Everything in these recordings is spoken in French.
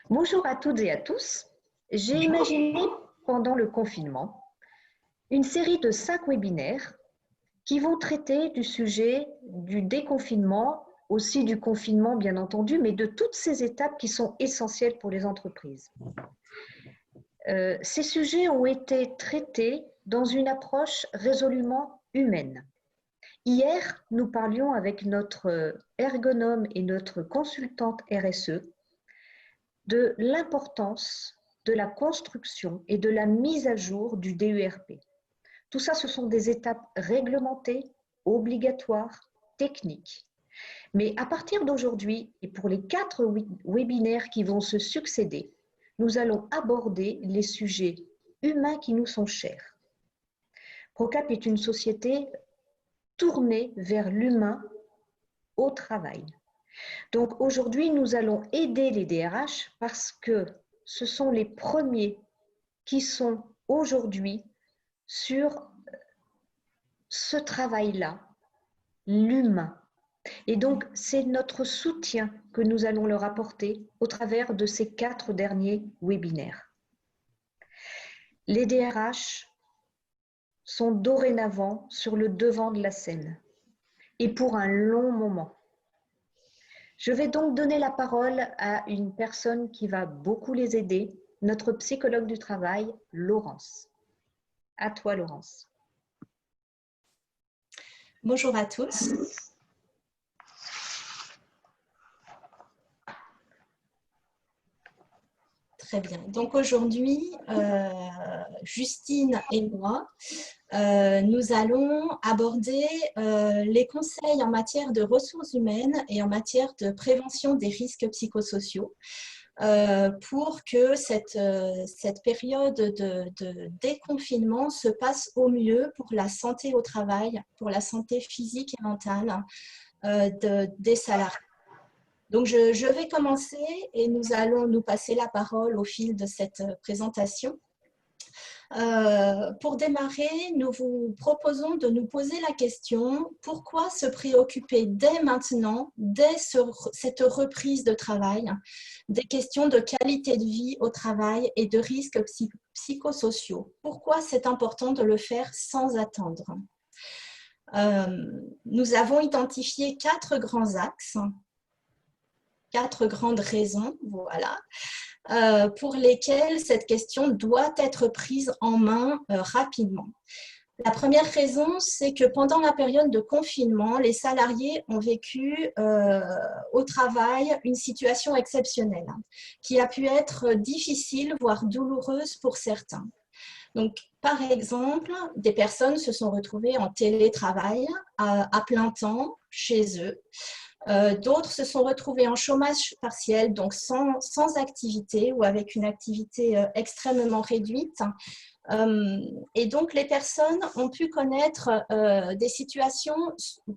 Bonjour à toutes et à tous. J'ai imaginé pendant le confinement une série de 5 webinaires qui vont traiter du sujet du déconfinement, aussi du confinement bien entendu, mais de toutes ces étapes qui sont essentielles pour les entreprises. Ces sujets ont été traités dans une approche résolument humaine. Hier, nous parlions avec notre ergonome et notre consultante RSE de l'importance de la construction et de la mise à jour du DERP. Tout ça, ce sont des étapes réglementées, obligatoires, techniques. Mais à partir d'aujourd'hui, et pour les 4 webinaires qui vont se succéder, nous allons aborder les sujets humains qui nous sont chers. Procap est une société tournée vers l'humain au travail. Donc aujourd'hui, nous allons aider les DRH parce que ce sont les premiers qui sont aujourd'hui sur ce travail-là, l'humain. Et donc, c'est notre soutien que nous allons leur apporter au travers de ces 4 derniers webinaires. Les DRH sont dorénavant sur le devant de la scène et pour un long moment. Je vais donc donner la parole à une personne qui va beaucoup les aider, notre psychologue du travail, Laurence. À toi, Laurence. Bonjour à tous. Très bien. Donc aujourd'hui, Justine et moi, nous allons aborder les conseils en matière de ressources humaines et en matière de prévention des risques psychosociaux pour que cette période de déconfinement se passe au mieux pour la santé au travail, pour la santé physique et mentale des salariés. Donc, je vais commencer et nous allons nous passer la parole au fil de cette présentation. Pour démarrer, nous vous proposons de nous poser la question: pourquoi se préoccuper dès maintenant, dès cette reprise de travail, des questions de qualité de vie au travail et de risques psychosociaux? Pourquoi c'est important de le faire sans attendre? Nous avons identifié 4 grands axes, 4 grandes raisons, voilà, pour lesquelles cette question doit être prise en main rapidement. La première raison, c'est que pendant la période de confinement, les salariés ont vécu au travail une situation exceptionnelle qui a pu être difficile, voire douloureuse pour certains. Donc, par exemple, des personnes se sont retrouvées en télétravail à plein temps chez eux. D'autres se sont retrouvés en chômage partiel, donc sans activité ou avec une activité extrêmement réduite. Et donc, les personnes ont pu connaître des situations,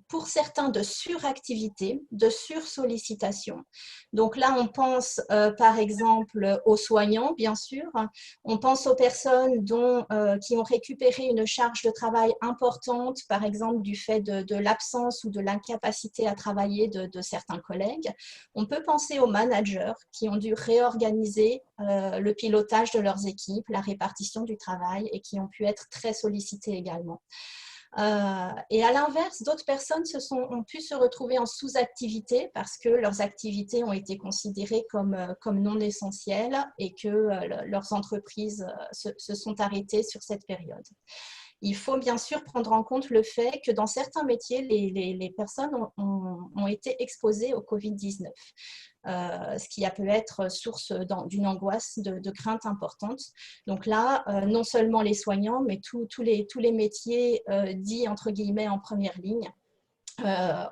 pour certains, de suractivité, de sursollicitation. Donc là, on pense par exemple aux soignants, bien sûr. On pense aux personnes qui ont récupéré une charge de travail importante, par exemple du fait de l'absence ou de l'incapacité à travailler de certains collègues. On peut penser aux managers qui ont dû réorganiser le pilotage de leurs équipes, la répartition du travail, et qui ont pu être très sollicités également. Et à l'inverse, d'autres personnes ont pu se retrouver en sous-activité parce que leurs activités ont été considérées comme non essentielles et que leurs entreprises se sont arrêtées sur cette période. Il faut bien sûr prendre en compte le fait que dans certains métiers, les personnes ont été exposées au Covid-19. Ce qui a pu être source d'une angoisse, de crainte importante. Donc là, non seulement les soignants, mais tous les métiers dits entre guillemets en première ligne,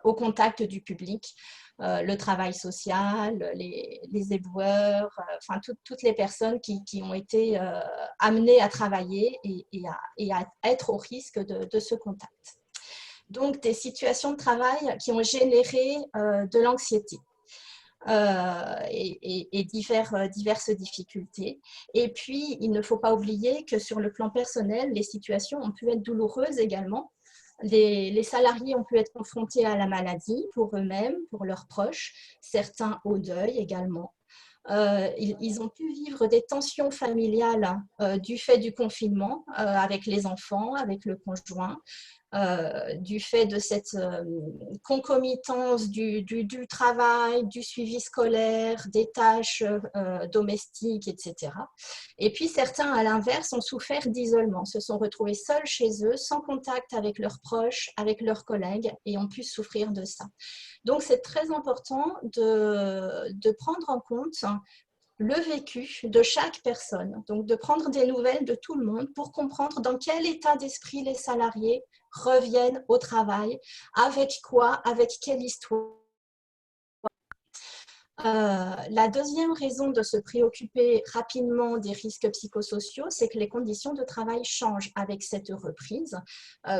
au contact du public, le travail social, les éboueurs, enfin toutes les personnes qui ont été amenées à travailler et à être au risque de ce contact. Donc des situations de travail qui ont généré de l'anxiété. Et diverses difficultés. Et puis, il ne faut pas oublier que sur le plan personnel, les situations ont pu être douloureuses également, Les salariés ont pu être confrontés à la maladie pour eux-mêmes, pour leurs proches, certains au deuil également. Ils ont pu vivre des tensions familiales du fait du confinement avec les enfants, avec le conjoint, du fait de cette concomitance du travail, du suivi scolaire, des tâches domestiques, etc. Et puis certains, à l'inverse, ont souffert d'isolement, se sont retrouvés seuls chez eux, sans contact avec leurs proches, avec leurs collègues, et ont pu souffrir de ça. Donc c'est très important de prendre en compte le vécu de chaque personne, donc de prendre des nouvelles de tout le monde pour comprendre dans quel état d'esprit les salariés reviennent au travail, avec quoi, avec quelle histoire. La deuxième raison de se préoccuper rapidement des risques psychosociaux, c'est que les conditions de travail changent avec cette reprise.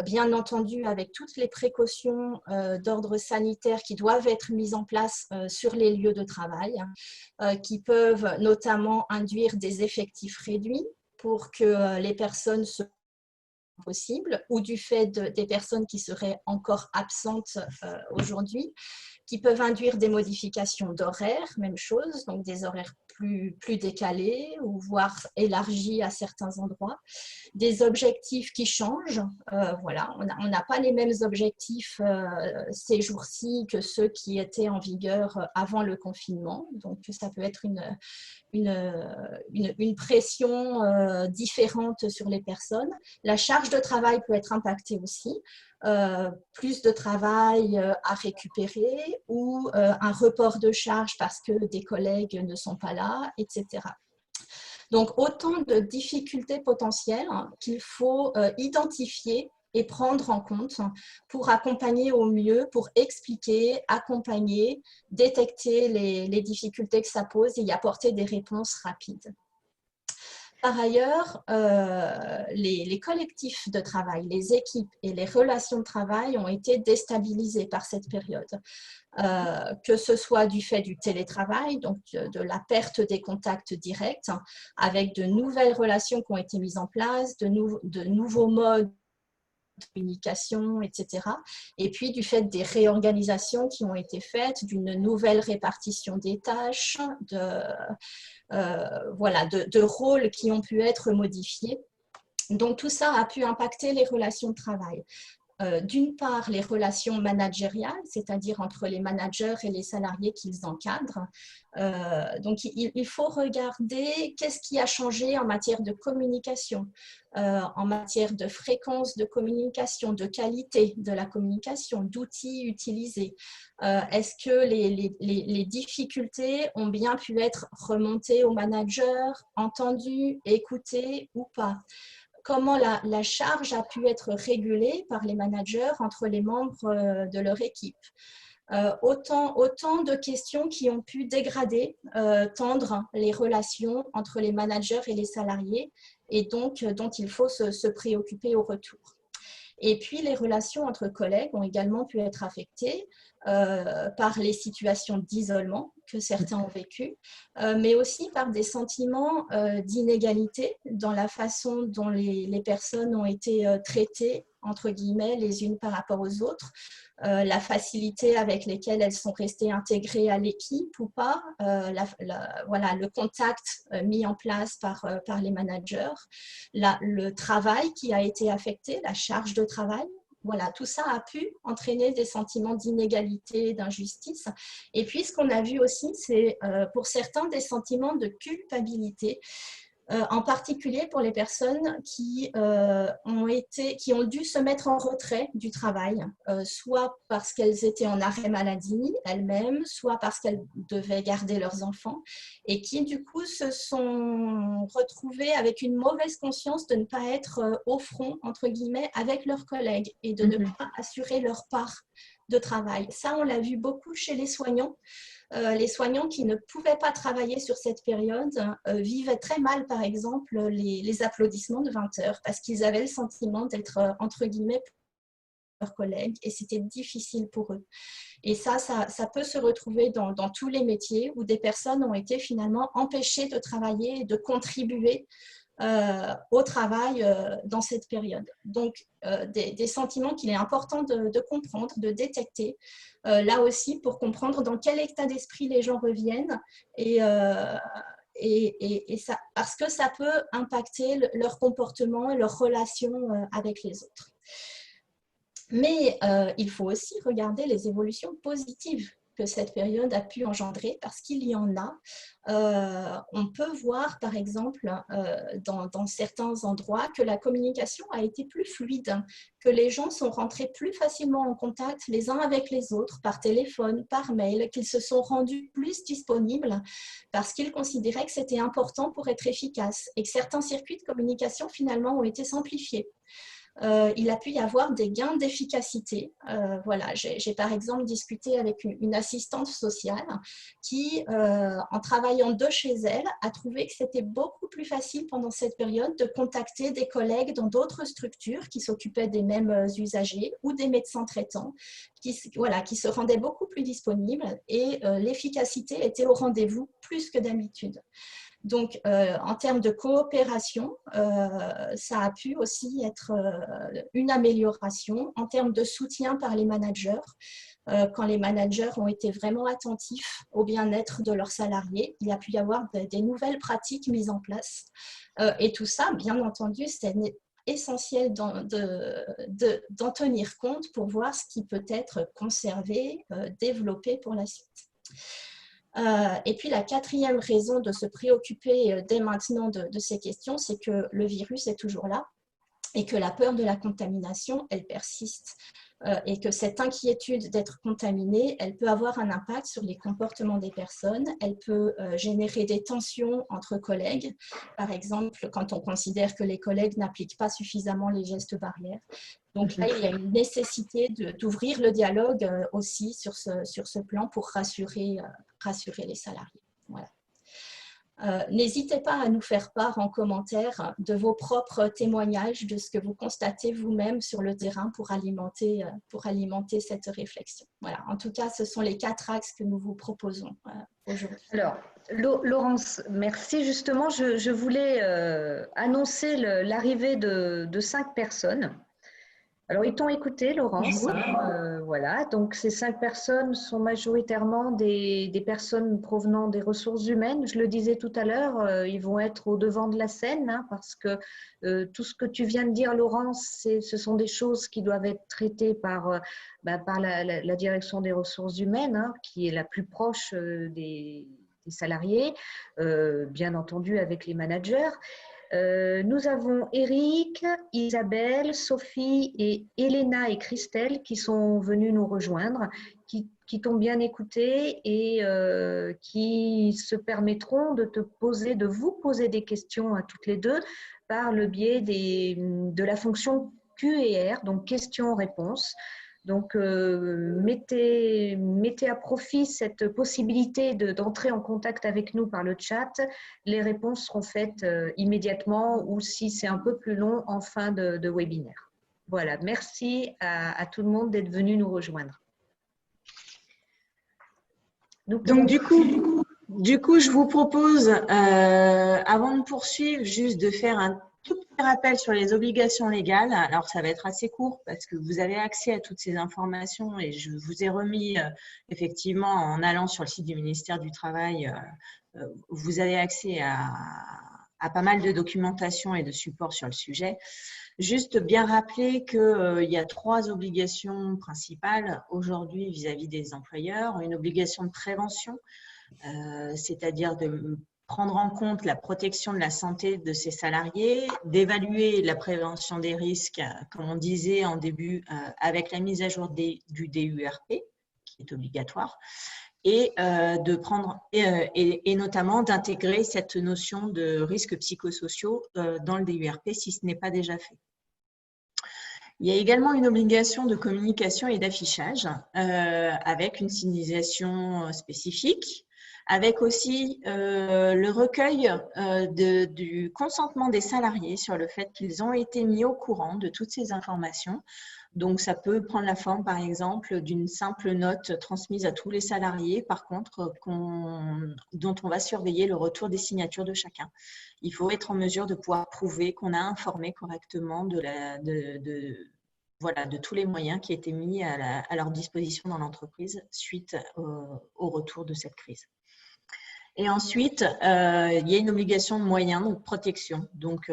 Bien entendu, avec toutes les précautions d'ordre sanitaire qui doivent être mises en place sur les lieux de travail, qui peuvent notamment induire des effectifs réduits pour que les personnes se possible, ou du fait des personnes qui seraient encore absentes aujourd'hui, qui peuvent induire des modifications d'horaires, même chose, donc des horaires plus décalés ou voire élargis à certains endroits, des objectifs qui changent. Voilà, on n'a pas les mêmes objectifs ces jours-ci que ceux qui étaient en vigueur avant le confinement, donc ça peut être une pression différente sur les personnes. La charge de travail peut être impactée aussi. Plus de travail à récupérer ou un report de charge parce que des collègues ne sont pas là, etc. Donc, autant de difficultés potentielles qu'il faut identifier et prendre en compte pour accompagner au mieux, pour expliquer, accompagner, détecter les difficultés que ça pose et y apporter des réponses rapides. Par ailleurs, les collectifs de travail, les équipes et les relations de travail ont été déstabilisés par cette période. Que ce soit du fait du télétravail, donc de la perte des contacts directs, avec de nouvelles relations qui ont été mises en place, de nouveaux modes de communication, etc. Et puis du fait des réorganisations qui ont été faites, d'une nouvelle répartition des tâches, de rôles qui ont pu être modifiés. Donc tout ça a pu impacter les relations de travail. D'une part, les relations managériales, c'est-à-dire entre les managers et les salariés qu'ils encadrent. Donc, il faut regarder qu'est-ce qui a changé en matière de communication, en matière de fréquence de communication, de qualité de la communication, d'outils utilisés. Est-ce que les difficultés ont bien pu être remontées aux managers, entendues, écoutées ou pas? Comment la charge a pu être régulée par les managers entre les membres de leur équipe. Autant de questions qui ont pu dégrader, tendre les relations entre les managers et les salariés et donc dont il faut se préoccuper au retour. Et puis, les relations entre collègues ont également pu être affectées par les situations d'isolement que certains ont vécues, mais aussi par des sentiments d'inégalité dans la façon dont les personnes ont été traitées, entre guillemets, les unes par rapport aux autres, la facilité avec laquelle elles sont restées intégrées à l'équipe ou pas, le contact mis en place par les managers, le travail qui a été affecté, la charge de travail. Voilà, tout ça a pu entraîner des sentiments d'inégalité, d'injustice. Et puis, ce qu'on a vu aussi, c'est pour certains des sentiments de culpabilité, en particulier pour les personnes qui ont dû se mettre en retrait du travail, soit parce qu'elles étaient en arrêt maladie elles-mêmes, soit parce qu'elles devaient garder leurs enfants, et qui du coup se sont retrouvées avec une mauvaise conscience de ne pas être au front, entre guillemets, avec leurs collègues et de ne pas assurer leur part de travail. Ça, on l'a vu beaucoup chez les soignants. Les soignants qui ne pouvaient pas travailler sur cette période vivaient très mal, par exemple, les applaudissements de 20 heures parce qu'ils avaient le sentiment d'être, entre guillemets, leurs collègues et c'était difficile pour eux. Et ça peut se retrouver dans tous les métiers où des personnes ont été finalement empêchées de travailler et de contribuer au travail dans cette période. Donc, des sentiments qu'il est important de comprendre, de détecter, là aussi pour comprendre dans quel état d'esprit les gens reviennent et ça, parce que ça peut impacter leur comportement et leur relation avec les autres. Mais il faut aussi regarder les évolutions positives que cette période a pu engendrer, parce qu'il y en a. On peut voir, par exemple, dans certains endroits, que la communication a été plus fluide, que les gens sont rentrés plus facilement en contact les uns avec les autres, par téléphone, par mail, qu'ils se sont rendus plus disponibles parce qu'ils considéraient que c'était important pour être efficace et que certains circuits de communication, finalement, ont été simplifiés. Il a pu y avoir des gains d'efficacité. Voilà, j'ai par exemple discuté avec une assistante sociale qui, en travaillant de chez elle, a trouvé que c'était beaucoup plus facile pendant cette période de contacter des collègues dans d'autres structures qui s'occupaient des mêmes usagers ou des médecins traitants qui se rendaient beaucoup plus disponibles et l'efficacité était au rendez-vous plus que d'habitude. Donc, en termes de coopération, ça a pu aussi être une amélioration. En termes de soutien par les managers, quand les managers ont été vraiment attentifs au bien-être de leurs salariés, il y a pu y avoir des nouvelles pratiques mises en place. Et tout ça, bien entendu, c'est essentiel d'en tenir compte pour voir ce qui peut être conservé, développé pour la suite. Et puis la quatrième raison de se préoccuper dès maintenant de ces questions, c'est que le virus est toujours là et que la peur de la contamination, elle persiste. Et que cette inquiétude d'être contaminée, elle peut avoir un impact sur les comportements des personnes, elle peut générer des tensions entre collègues, par exemple quand on considère que les collègues n'appliquent pas suffisamment les gestes barrières. Donc là, il y a une nécessité d'ouvrir le dialogue aussi sur ce plan pour rassurer les salariés. Voilà. N'hésitez pas à nous faire part en commentaire de vos propres témoignages, de ce que vous constatez vous-même sur le terrain pour alimenter cette réflexion. Voilà. En tout cas, ce sont les 4 axes que nous vous proposons aujourd'hui. Alors, Laurence, merci. Justement, je voulais annoncer l'arrivée de 5 personnes. Alors, ils t'ont écouté, Laurence. Voilà, donc ces 5 personnes sont majoritairement des personnes provenant des ressources humaines. Je le disais tout à l'heure, ils vont être au devant de la scène hein, parce que tout ce que tu viens de dire, Laurence, ce sont des choses qui doivent être traitées par la direction des ressources humaines, hein, qui est la plus proche des salariés, bien entendu avec les managers. Nous avons Eric, Isabelle, Sophie et Elena et Christelle qui sont venues nous rejoindre, qui t'ont bien écouté et qui se permettront de vous poser des questions à toutes les deux par le biais de la fonction Q&R, donc questions-réponses. Donc, mettez à profit cette possibilité d'entrer en contact avec nous par le chat. Les réponses seront faites immédiatement ou si c'est un peu plus long, en fin de webinaire. Voilà, merci à tout le monde d'être venu nous rejoindre. Donc, du coup, je vous propose, avant de poursuivre, juste de faire un tout petit rappel sur les obligations légales. Alors, ça va être assez court parce que vous avez accès à toutes ces informations et je vous ai remis effectivement en allant sur le site du ministère du Travail, vous avez accès à pas mal de documentation et de support sur le sujet. Juste bien rappeler qu'il y a 3 obligations principales aujourd'hui vis-à-vis des employeurs. Une obligation de prévention, c'est-à-dire de prendre en compte la protection de la santé de ses salariés, d'évaluer la prévention des risques, comme on disait en début, avec la mise à jour du DURP, qui est obligatoire, et notamment d'intégrer cette notion de risques psychosociaux dans le DURP si ce n'est pas déjà fait. Il y a également une obligation de communication et d'affichage avec une signalisation spécifique, avec aussi le recueil du consentement des salariés sur le fait qu'ils ont été mis au courant de toutes ces informations Donc, ça peut prendre la forme, par exemple, d'une simple note transmise à tous les salariés, par contre, dont on va surveiller le retour des signatures de chacun. Il faut être en mesure de pouvoir prouver qu'on a informé correctement voilà, de tous les moyens qui étaient mis à leur disposition dans l'entreprise suite au retour de cette crise. Et ensuite, il y a une obligation de moyens, donc protection. Donc,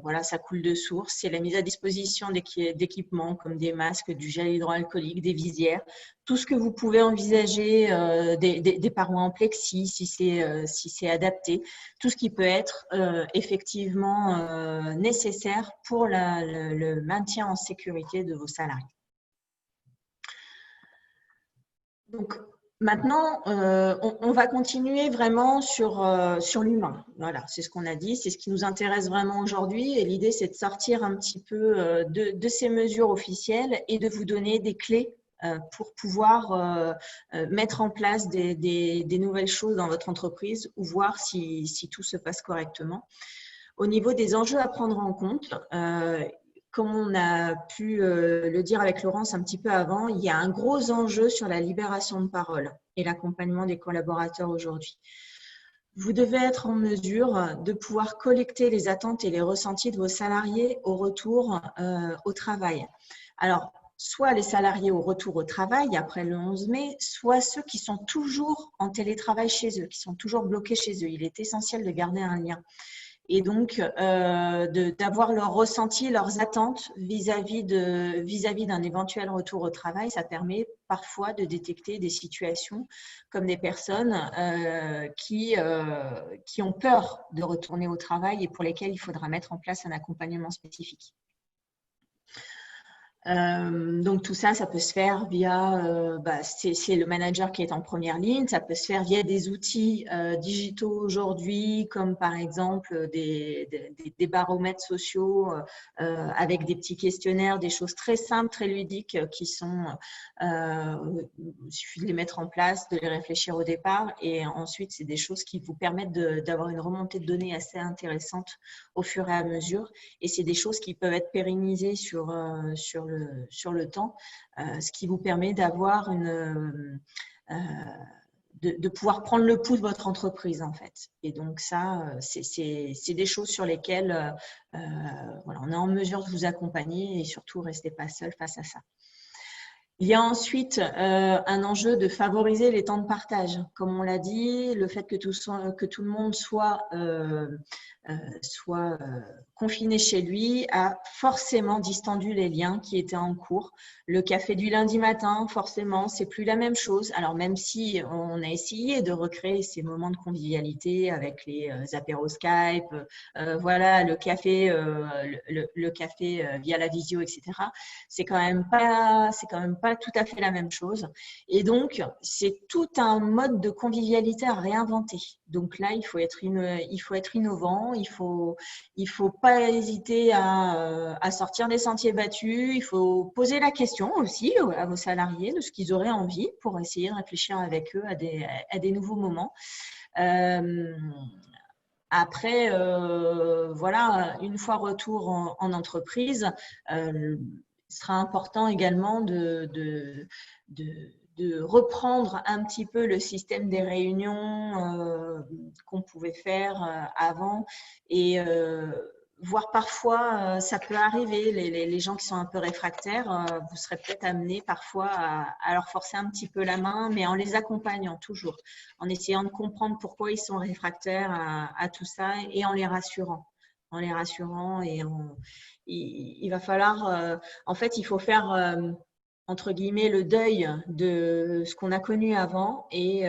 voilà, ça coule de source. C'est la mise à disposition d'équipements comme des masques, du gel hydroalcoolique, des visières, tout ce que vous pouvez envisager, des parois en plexi si c'est adapté, tout ce qui peut être effectivement nécessaire pour le maintien en sécurité de vos salariés. Donc, maintenant, on va continuer vraiment sur l'humain. Voilà, c'est ce qu'on a dit, c'est ce qui nous intéresse vraiment aujourd'hui. Et l'idée, c'est de sortir un petit peu de ces mesures officielles et de vous donner des clés pour pouvoir mettre en place des nouvelles choses dans votre entreprise ou voir si tout se passe correctement. Au niveau des enjeux à prendre en compte, comme on a pu le dire avec Laurence un petit peu avant, il y a un gros enjeu sur la libération de parole et l'accompagnement des collaborateurs aujourd'hui. Vous devez être en mesure de pouvoir collecter les attentes et les ressentis de vos salariés au retour au travail. Alors, soit les salariés au retour au travail après le 11 mai, soit ceux qui sont toujours en télétravail chez eux, qui sont toujours bloqués chez eux. Il est essentiel de garder un lien. Et donc, d'avoir leurs ressentis, leurs attentes vis-à-vis d'un éventuel retour au travail, ça permet parfois de détecter des situations comme des personnes qui ont peur de retourner au travail et pour lesquelles il faudra mettre en place un accompagnement spécifique. Donc tout ça, ça peut se faire via, c'est le manager qui est en première ligne, ça peut se faire via des outils digitaux aujourd'hui, comme par exemple des baromètres sociaux avec des petits questionnaires, des choses très simples, très ludiques qui sont, il suffit de les mettre en place, de les réfléchir au départ et ensuite c'est des choses qui vous permettent d'avoir une remontée de données assez intéressante au fur et à mesure et c'est des choses qui peuvent être pérennisées sur le temps, ce qui vous permet d'avoir de pouvoir prendre le pouls de votre entreprise en fait. Et donc ça, c'est des choses sur lesquelles voilà, on est en mesure de vous accompagner et surtout restez pas seul face à ça. Il y a ensuite un enjeu de favoriser les temps de partage. Comme on l'a dit, le fait que tout le monde soit confiné chez lui a forcément distendu les liens qui étaient en cours. Le café du lundi matin, forcément, c'est plus la même chose. Alors même si on a essayé de recréer ces moments de convivialité avec les apéros Skype, voilà, le café via la visio, etc. C'est quand même pas tout à fait la même chose. Et donc, c'est tout un mode de convivialité à réinventer. Donc là, il faut être innovant, il faut pas hésiter à sortir des sentiers battus, il faut poser la question aussi à vos salariés de ce qu'ils auraient envie pour essayer de réfléchir avec eux à des nouveaux moments. Après, voilà, une fois retour en entreprise, il sera important également de reprendre un petit peu le système des réunions qu'on pouvait faire avant et voire parfois, ça peut arriver, les gens qui sont un peu réfractaires, vous serez peut-être amenés parfois à leur forcer un petit peu la main, mais en les accompagnant toujours, en essayant de comprendre pourquoi ils sont réfractaires à tout ça et en les rassurant. Et il va falloir, en fait, il faut faire entre guillemets le deuil de ce qu'on a connu avant et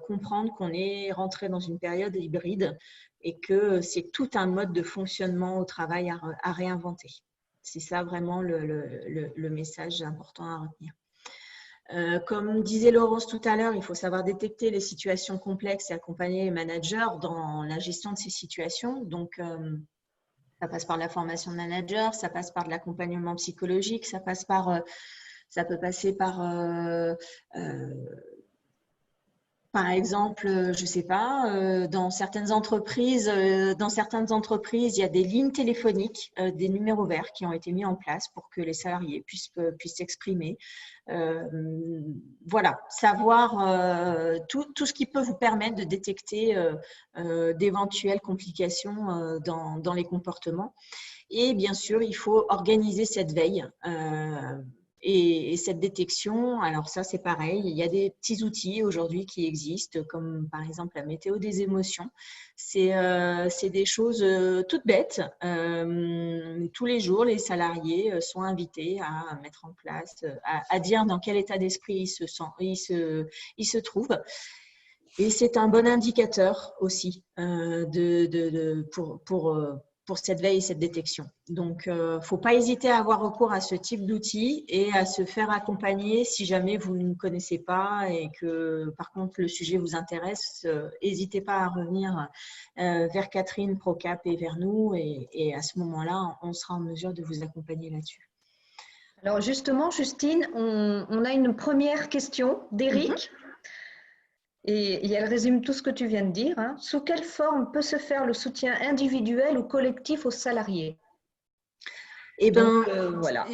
comprendre qu'on est rentré dans une période hybride et que c'est tout un mode de fonctionnement au travail à réinventer. C'est ça vraiment le message important à retenir. Comme disait Laurence tout à l'heure, il faut savoir détecter les situations complexes et accompagner les managers dans la gestion de ces situations. Donc, ça passe par la formation de manager, ça passe par de l'accompagnement psychologique, ça peut passer par Par exemple, je ne sais pas, dans certaines entreprises, il y a des lignes téléphoniques, des numéros verts qui ont été mis en place pour que les salariés puissent s'exprimer. Voilà, savoir tout ce qui peut vous permettre de détecter d'éventuelles complications dans les comportements. Et bien sûr, il faut organiser cette veille. Et cette détection, alors ça c'est pareil, il y a des petits outils aujourd'hui qui existent, comme par exemple la météo des émotions. C'est des choses toutes bêtes. Tous les jours, les salariés sont invités à mettre en place, à dire dans quel état d'esprit ils se trouvent. Et c'est un bon indicateur aussi pour cette veille et cette détection. Donc, il ne faut pas hésiter à avoir recours à ce type d'outils et à se faire accompagner si jamais vous ne connaissez pas et que, par contre, le sujet vous intéresse. N'hésitez pas à revenir vers Catherine Procap et vers nous et à ce moment-là, on sera en mesure de vous accompagner là-dessus. Alors justement, Justine, on a une première question d'Éric. Et elle résume tout ce que tu viens de dire. Hein. Sous quelle forme peut se faire le soutien individuel ou collectif aux salariés? Eh bien, voilà.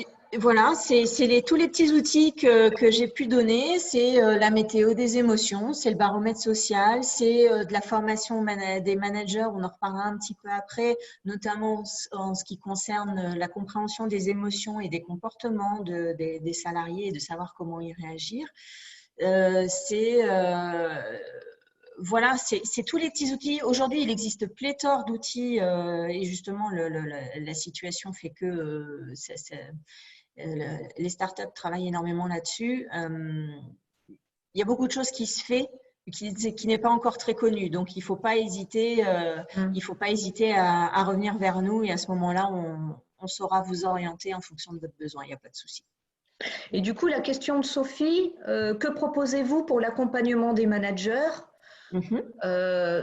C'est tous les petits outils que j'ai pu donner. C'est la météo des émotions, c'est le baromètre social, c'est de la formation des managers, on en reparlera un petit peu après, notamment en ce qui concerne la compréhension des émotions et des comportements des salariés et de savoir comment y réagir. Voilà, c'est tous les petits outils. Aujourd'hui, il existe pléthore d'outils et justement, la situation fait que les startups travaillent énormément là-dessus. Il y a beaucoup de choses qui se font qui n'est pas encore très connu. Donc, il ne faut pas hésiter, à revenir vers nous et à ce moment-là, on saura vous orienter en fonction de votre besoin. Il n'y a pas de souci. Et du coup, la question de Sophie, que proposez-vous pour l'accompagnement des managers?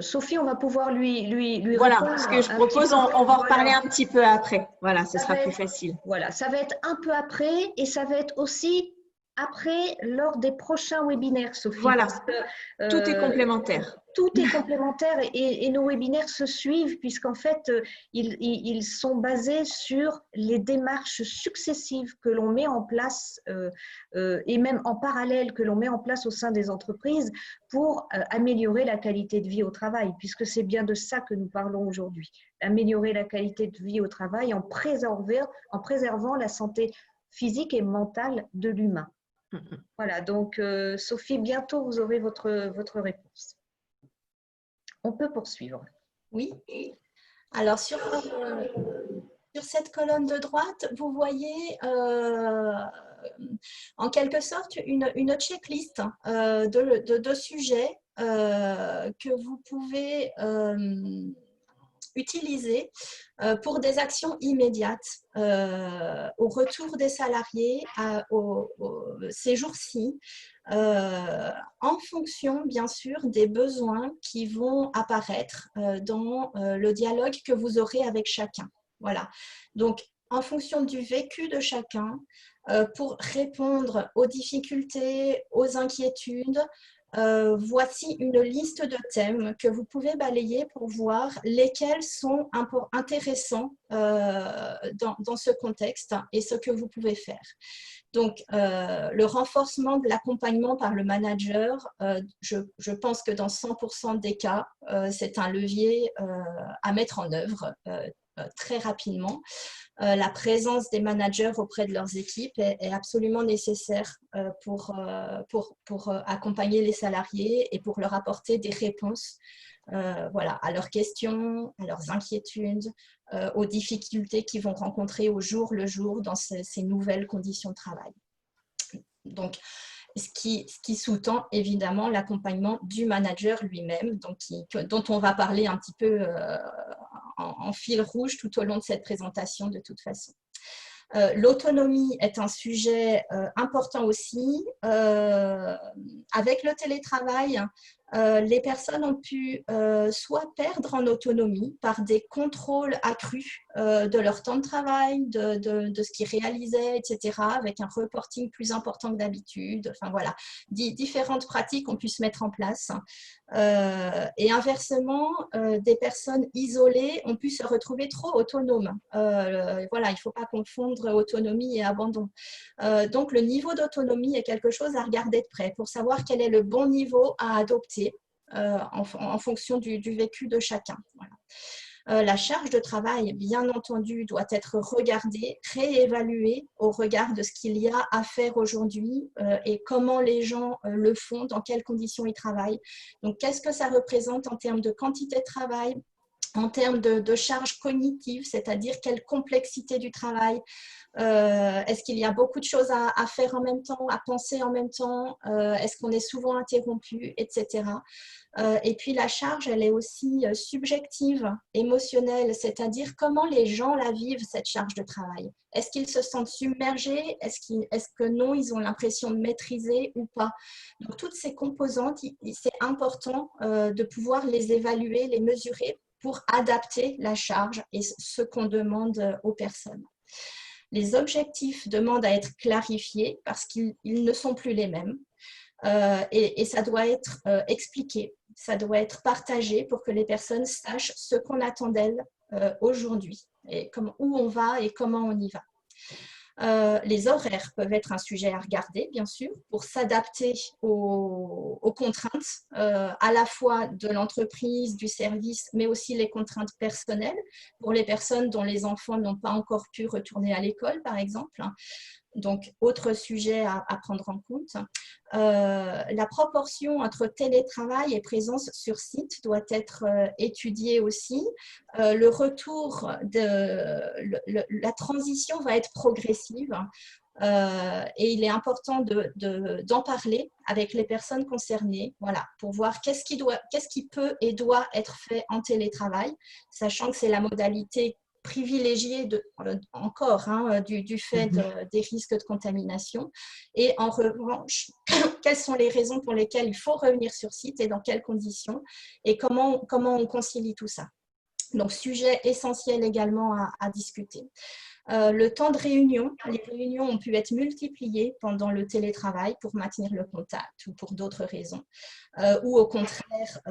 Sophie, on va pouvoir lui voilà, répondre. Ce que je propose, on va en reparler un petit peu après. Voilà, ce sera plus facile. Voilà, ça va être un peu après et ça va être aussi après lors des prochains webinaires, Sophie. Voilà, tout est complémentaire. Tout est complémentaire et nos webinaires se suivent puisqu'en fait, ils sont basés sur les démarches successives que l'on met en place et même en parallèle que l'on met en place au sein des entreprises pour améliorer la qualité de vie au travail, puisque c'est bien de ça que nous parlons aujourd'hui. Améliorer la qualité de vie au travail en préservant la santé physique et mentale de l'humain. Voilà, donc Sophie, bientôt vous aurez votre réponse. On peut poursuivre. Oui. Alors, sur cette colonne de droite, vous voyez en quelque sorte une checklist de sujets que vous pouvez utiliser pour des actions immédiates au retour des salariés ces jours-ci, en fonction bien sûr des besoins qui vont apparaître dans le dialogue que vous aurez avec chacun. Voilà. Donc, en fonction du vécu de chacun, pour répondre aux difficultés, aux inquiétudes, voici une liste de thèmes que vous pouvez balayer pour voir lesquels sont intéressants dans ce contexte et ce que vous pouvez faire. Donc, le renforcement de l'accompagnement par le manager, je pense que dans 100% des cas, c'est un levier à mettre en œuvre très rapidement. La présence des managers auprès de leurs équipes est absolument nécessaire pour accompagner les salariés et pour leur apporter des réponses voilà, à leurs questions, à leurs inquiétudes, aux difficultés qu'ils vont rencontrer au jour le jour dans ces nouvelles conditions de travail. Donc, ce qui sous-tend évidemment l'accompagnement du manager lui-même, dont on va parler un petit peu en fil rouge tout au long de cette présentation de toute façon. L'autonomie est un sujet important aussi. Avec le télétravail, les personnes ont pu soit perdre en autonomie par des contrôles accrus de leur temps de travail, de ce qu'ils réalisaient, etc., avec un reporting plus important que d'habitude. Enfin voilà, différentes pratiques ont pu se mettre en place. Et inversement, des personnes isolées ont pu se retrouver trop autonomes. Voilà, il ne faut pas confondre autonomie et abandon. Donc, le niveau d'autonomie est quelque chose à regarder de près pour savoir quel est le bon niveau à adopter en fonction du vécu de chacun. Voilà. La charge de travail, bien entendu, doit être regardée, réévaluée au regard de ce qu'il y a à faire aujourd'hui et comment les gens le font, dans quelles conditions ils travaillent. Donc, qu'est-ce que ça représente en termes de quantité de travail, en termes de charge cognitive, c'est-à-dire quelle complexité du travail. Est-ce qu'il y a beaucoup de choses à faire en même temps, à penser en même temps, est-ce qu'on est souvent interrompu, etc. Et puis la charge, elle est aussi subjective, émotionnelle, c'est-à-dire comment les gens la vivent, cette charge de travail. Est-ce qu'ils se sentent submergés? Est-ce que non, ils ont l'impression de maîtriser ou pas? Donc toutes ces composantes, c'est important de pouvoir les évaluer, les mesurer pour adapter la charge et ce qu'on demande aux personnes. Les objectifs demandent à être clarifiés parce qu'ils ne sont plus les mêmes et ça doit être expliqué, ça doit être partagé pour que les personnes sachent ce qu'on attend d'elles aujourd'hui, et où on va et comment on y va. Les horaires peuvent être un sujet à regarder, bien sûr, pour s'adapter aux contraintes, à la fois de l'entreprise, du service, mais aussi les contraintes personnelles pour les personnes dont les enfants n'ont pas encore pu retourner à l'école, par exemple. Donc, autre sujet à prendre en compte. La proportion entre télétravail et présence sur site doit être étudiée aussi. Le retour la transition va être progressive et il est important d'en parler avec les personnes concernées, voilà, pour voir qu'est-ce qui peut et doit être fait en télétravail, sachant que c'est la modalité privilégiée encore du fait des risques de contamination. Et en revanche, quelles sont les raisons pour lesquelles il faut revenir sur site et dans quelles conditions et comment on concilie tout ça. Donc, sujet essentiel également à discuter. Le temps de réunion, les réunions ont pu être multipliées pendant le télétravail pour maintenir le contact ou pour d'autres raisons. Ou au contraire,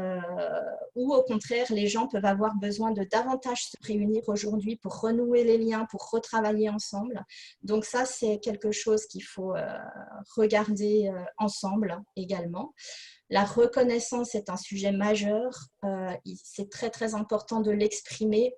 les gens peuvent avoir besoin de davantage se réunir aujourd'hui pour renouer les liens, pour retravailler ensemble. Donc ça, c'est quelque chose qu'il faut regarder ensemble également. La reconnaissance est un sujet majeur. C'est très, très important de l'exprimer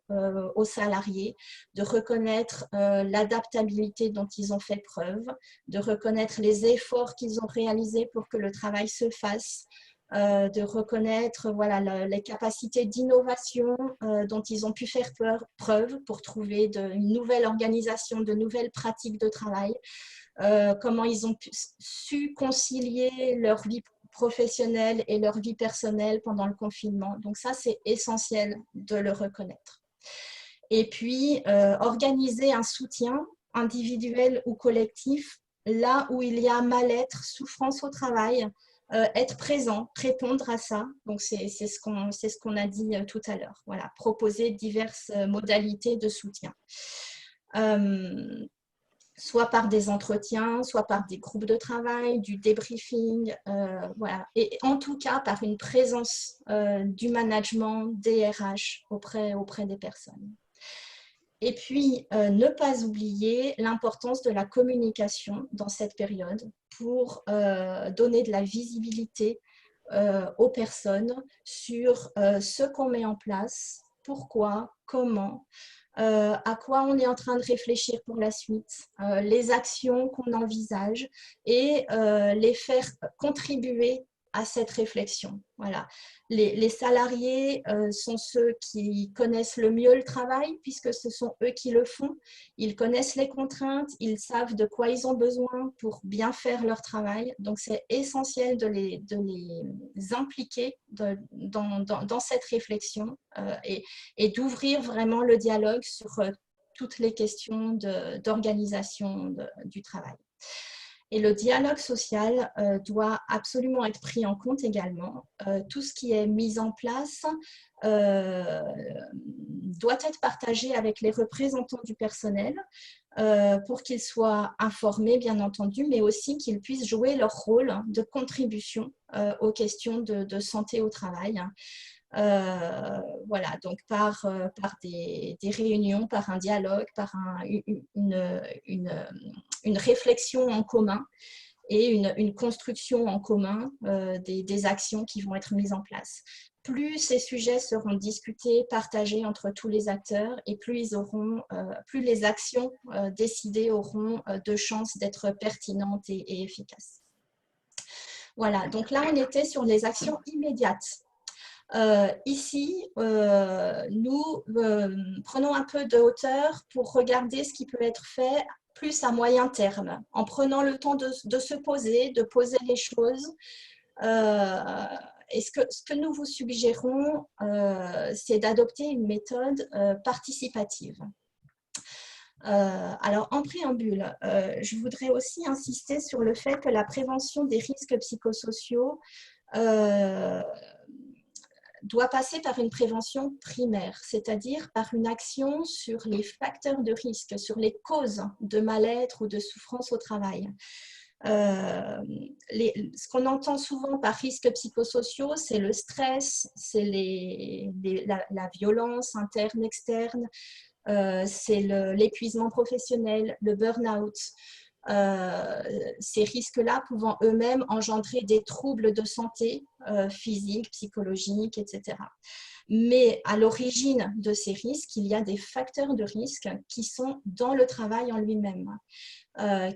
aux salariés, de reconnaître l'adaptabilité dont ils ont fait preuve, de reconnaître les efforts qu'ils ont réalisés pour que le travail se fasse, de reconnaître voilà, les capacités d'innovation dont ils ont pu faire preuve pour trouver une nouvelle organisation, de nouvelles pratiques de travail, comment ils ont su concilier leur vie professionnelle et leur vie personnelle pendant le confinement. Donc ça, c'est essentiel de le reconnaître. Et puis, organiser un soutien individuel ou collectif là où il y a mal-être, souffrance au travail, être présent, répondre à ça. Donc, c'est ce qu'on a dit tout à l'heure. Voilà, proposer diverses modalités de soutien. Soit par des entretiens, soit par des groupes de travail, du débriefing, voilà. Et en tout cas, par une présence du management, des RH auprès des personnes. Et puis, ne pas oublier l'importance de la communication dans cette période pour donner de la visibilité aux personnes sur ce qu'on met en place, pourquoi, comment, à quoi on est en train de réfléchir pour la suite, les actions qu'on envisage et les faire contribuer à cette réflexion. Voilà. Les salariés sont ceux qui connaissent le mieux le travail puisque ce sont eux qui le font. Ils connaissent les contraintes, ils savent de quoi ils ont besoin pour bien faire leur travail. Donc, c'est essentiel de les impliquer dans cette réflexion et d'ouvrir vraiment le dialogue sur toutes les questions d'organisation du travail. Et le dialogue social doit absolument être pris en compte également. Tout ce qui est mis en place doit être partagé avec les représentants du personnel pour qu'ils soient informés, bien entendu, mais aussi qu'ils puissent jouer leur rôle de contribution aux questions de santé au travail. Voilà, donc par des réunions, par un dialogue, par une réflexion en commun et une construction en commun des actions qui vont être mises en place. Plus ces sujets seront discutés, partagés entre tous les acteurs et plus les actions décidées auront de chances d'être pertinentes et efficaces. Voilà, donc là on était sur les actions immédiates. Ici, nous prenons un peu de hauteur pour regarder ce qui peut être fait plus à moyen terme, en prenant le temps de se poser, de poser les choses. Et ce que nous vous suggérons, c'est d'adopter une méthode participative. Alors, en préambule, je voudrais aussi insister sur le fait que la prévention des risques psychosociaux doit passer par une prévention primaire, c'est-à-dire par une action sur les facteurs de risque, sur les causes de mal-être ou de souffrance au travail. Ce qu'on entend souvent par risques psychosociaux, c'est le stress, c'est la violence interne, externe, c'est l'épuisement professionnel, le burn-out. Ces risques-là pouvant eux-mêmes engendrer des troubles de santé physique, psychologique, etc. Mais à l'origine de ces risques, il y a des facteurs de risque qui sont dans le travail en lui-même,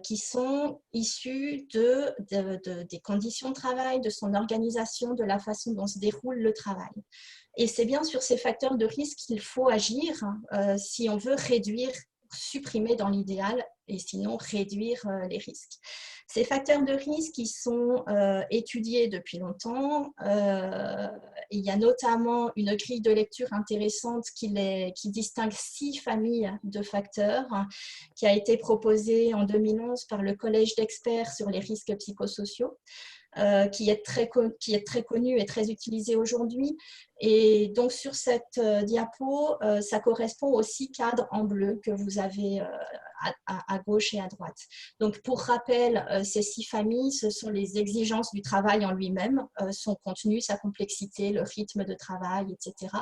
qui sont issus des conditions de travail, de son organisation, de la façon dont se déroule le travail. Et c'est bien sur ces facteurs de risque qu'il faut agir si on veut supprimer dans l'idéal et sinon réduire les risques. Ces facteurs de risque qui sont étudiés depuis longtemps. Il y a notamment une grille de lecture intéressante qui distingue 6 familles de facteurs qui a été proposée en 2011 par le Collège d'experts sur les risques psychosociaux. Qui est très connu et très utilisé aujourd'hui. Et donc, sur cette diapo, ça correspond aux 6 cadres en bleu que vous avez à gauche et à droite. Donc, pour rappel, ces 6 familles, ce sont les exigences du travail en lui-même, son contenu, sa complexité, le rythme de travail, etc.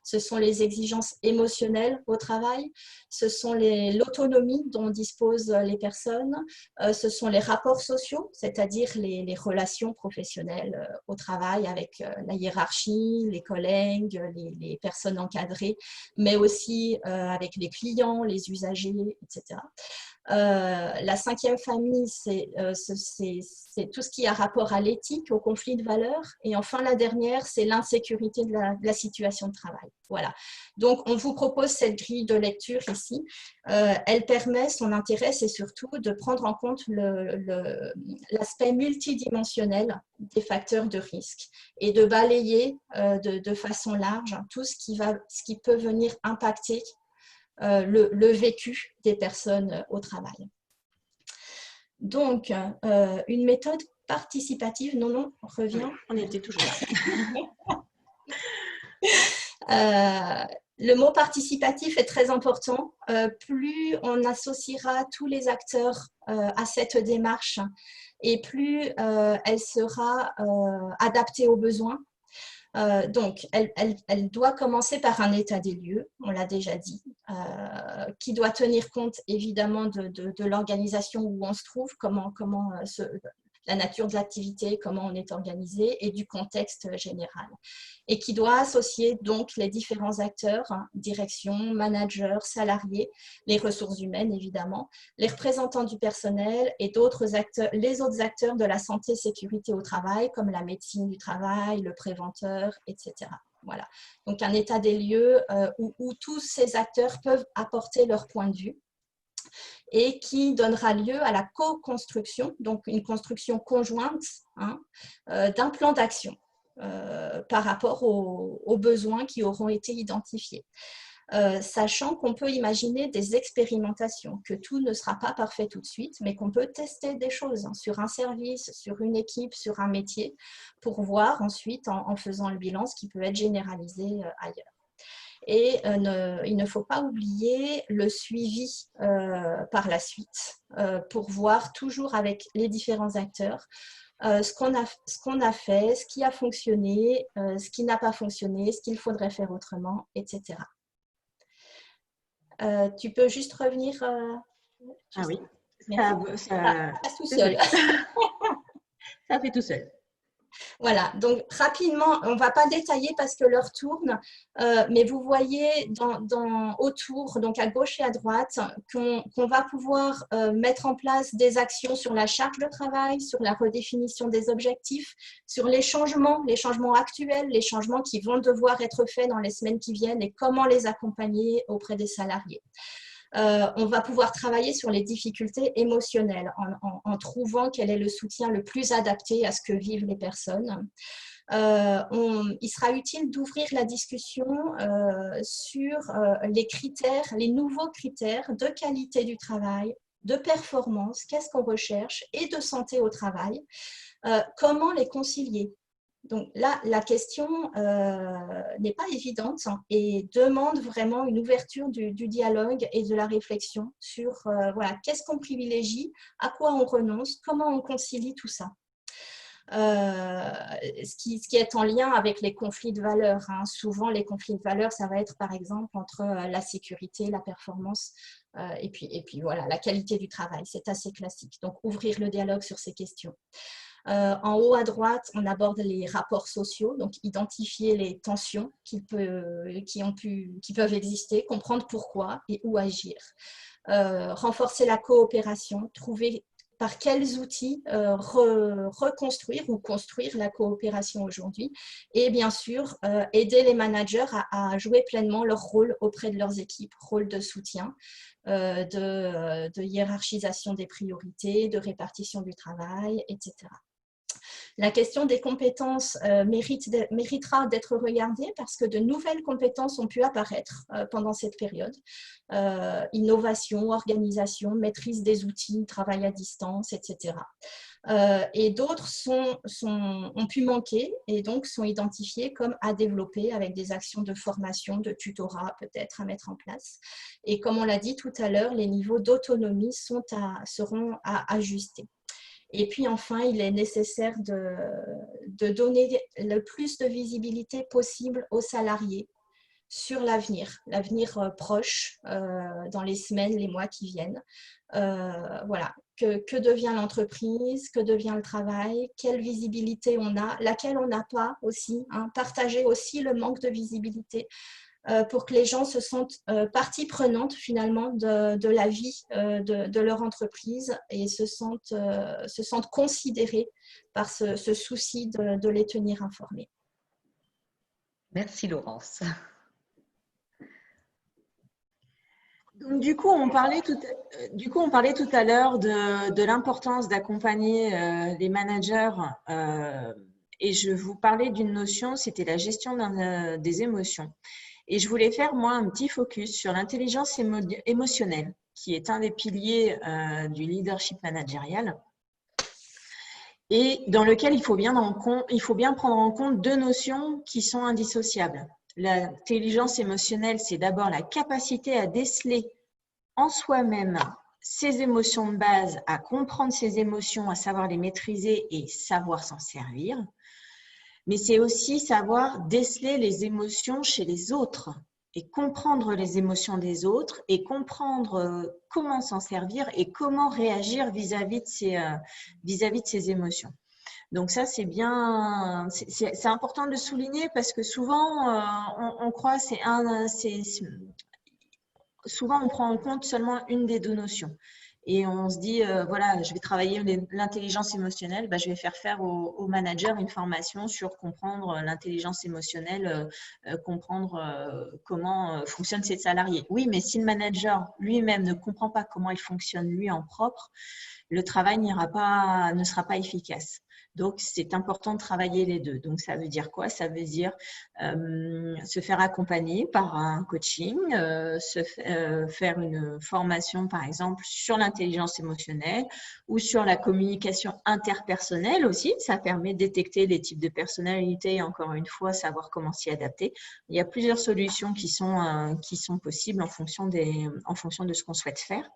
Ce sont les exigences émotionnelles au travail, ce sont l'autonomie dont disposent les personnes, ce sont les rapports sociaux, c'est-à-dire les relations professionnelles au travail avec la hiérarchie, les collègues, les personnes encadrées, mais aussi avec les clients, les usagers, etc. La 5e famille, c'est tout ce qui a rapport à l'éthique, au conflit de valeurs. Et enfin, la dernière, c'est l'insécurité de la situation de travail. Voilà. Donc, on vous propose cette grille de lecture ici. Elle permet, son intérêt, c'est surtout de prendre en compte l'aspect multidimensionnel des facteurs de risque et de balayer de façon large tout ce qui peut venir impacter le vécu des personnes au travail. Donc, une méthode participative, non, reviens. On était toujours là. Le mot participatif est très important. Plus on associera tous les acteurs à cette démarche et plus elle sera adaptée aux besoins. Donc, elle doit commencer par un état des lieux, on l'a déjà dit, qui doit tenir compte évidemment de l'organisation où on se trouve, la nature de l'activité, comment on est organisé et du contexte général. Et qui doit associer donc les différents acteurs, direction, managers, salariés, les ressources humaines évidemment, les représentants du personnel et les autres acteurs de la santé sécurité au travail, comme la médecine du travail, le préventeur, etc. Voilà. Donc un état des lieux où tous ces acteurs peuvent apporter leur point de vue et qui donnera lieu à la co-construction, donc une construction conjointe d'un plan d'action par rapport aux besoins qui auront été identifiés. sachant qu'on peut imaginer des expérimentations, que tout ne sera pas parfait tout de suite, mais qu'on peut tester des choses sur un service, sur une équipe, sur un métier, pour voir ensuite, en faisant le bilan, ce qui peut être généralisé ailleurs. Et il ne faut pas oublier le suivi par la suite pour voir toujours avec les différents acteurs ce qu'on a fait, ce qui a fonctionné, ce qui n'a pas fonctionné, ce qu'il faudrait faire autrement, etc. Tu peux juste revenir Ah oui, ça passe tout seul. Ça fait tout seul. Voilà, donc rapidement, on ne va pas détailler parce que l'heure tourne, mais vous voyez autour, donc à gauche et à droite, qu'on va pouvoir mettre en place des actions sur la charge de travail, sur la redéfinition des objectifs, sur les changements actuels, les changements qui vont devoir être faits dans les semaines qui viennent et comment les accompagner auprès des salariés. On va pouvoir travailler sur les difficultés émotionnelles en trouvant quel est le soutien le plus adapté à ce que vivent les personnes. Il sera utile d'ouvrir la discussion sur les critères, les nouveaux critères de qualité du travail, de performance, qu'est-ce qu'on recherche, et de santé au travail. Comment les concilier ? Donc là, la question n'est pas évidente et demande vraiment une ouverture du dialogue et de la réflexion sur voilà, qu'est-ce qu'on privilégie, à quoi on renonce, comment on concilie tout ça. Ce qui est en lien avec les conflits de valeurs. Hein. Souvent, les conflits de valeurs, ça va être par exemple entre la sécurité, la performance et puis voilà, la qualité du travail. C'est assez classique. Donc, ouvrir le dialogue sur ces questions. En haut à droite, on aborde les rapports sociaux, donc identifier les tensions qui peuvent exister, comprendre pourquoi et où agir. Renforcer la coopération, trouver par quels outils reconstruire ou construire la coopération aujourd'hui. Et bien sûr, aider les managers à jouer pleinement leur rôle auprès de leurs équipes, rôle de soutien, de hiérarchisation des priorités, de répartition du travail, etc. La question des compétences méritera d'être regardée parce que de nouvelles compétences ont pu apparaître pendant cette période. Innovation, organisation, maîtrise des outils, travail à distance, etc. Et d'autres ont pu manquer et donc sont identifiés comme à développer avec des actions de formation, de tutorat peut-être à mettre en place. Et comme on l'a dit tout à l'heure, les niveaux d'autonomie seront à ajuster. Et puis enfin, il est nécessaire de donner le plus de visibilité possible aux salariés sur l'avenir proche, dans les semaines, les mois qui viennent. Voilà, que devient l'entreprise, que devient le travail, quelle visibilité on a, laquelle on n'a pas aussi, hein, partager aussi le manque de visibilité pour que les gens se sentent partie prenante finalement de la vie de leur entreprise et se sentent considérés par ce souci de les tenir informés. Merci Laurence. Donc, du coup, on parlait tout à l'heure de l'importance d'accompagner les managers et je vous parlais d'une notion, c'était la gestion des émotions. Et je voulais faire, moi, un petit focus sur l'intelligence émotionnelle, qui est un des piliers du leadership managérial et dans lequel il faut bien prendre en compte deux notions qui sont indissociables. L'intelligence émotionnelle, c'est d'abord la capacité à déceler en soi-même ses émotions de base, à comprendre ses émotions, à savoir les maîtriser et savoir s'en servir. Mais c'est aussi savoir déceler les émotions chez les autres et comprendre les émotions des autres et comprendre comment s'en servir et comment réagir vis-à-vis de ces émotions. Donc ça, c'est important de le souligner parce que souvent, on croit souvent on prend en compte seulement une des deux notions. Et on se dit, voilà, je vais travailler l'intelligence émotionnelle, je vais faire au manager une formation sur comprendre l'intelligence émotionnelle, comprendre comment fonctionnent ses salariés. Oui, mais si le manager lui-même ne comprend pas comment il fonctionne lui en propre, le travail ne sera pas efficace. Donc, c'est important de travailler les deux. Donc, ça veut dire quoi? Ça veut dire se faire accompagner par un coaching, faire une formation, par exemple, sur l'intelligence émotionnelle ou sur la communication interpersonnelle aussi. Ça permet de détecter les types de personnalités et encore une fois, savoir comment s'y adapter. Il y a plusieurs solutions qui sont possibles en fonction de ce qu'on souhaite faire.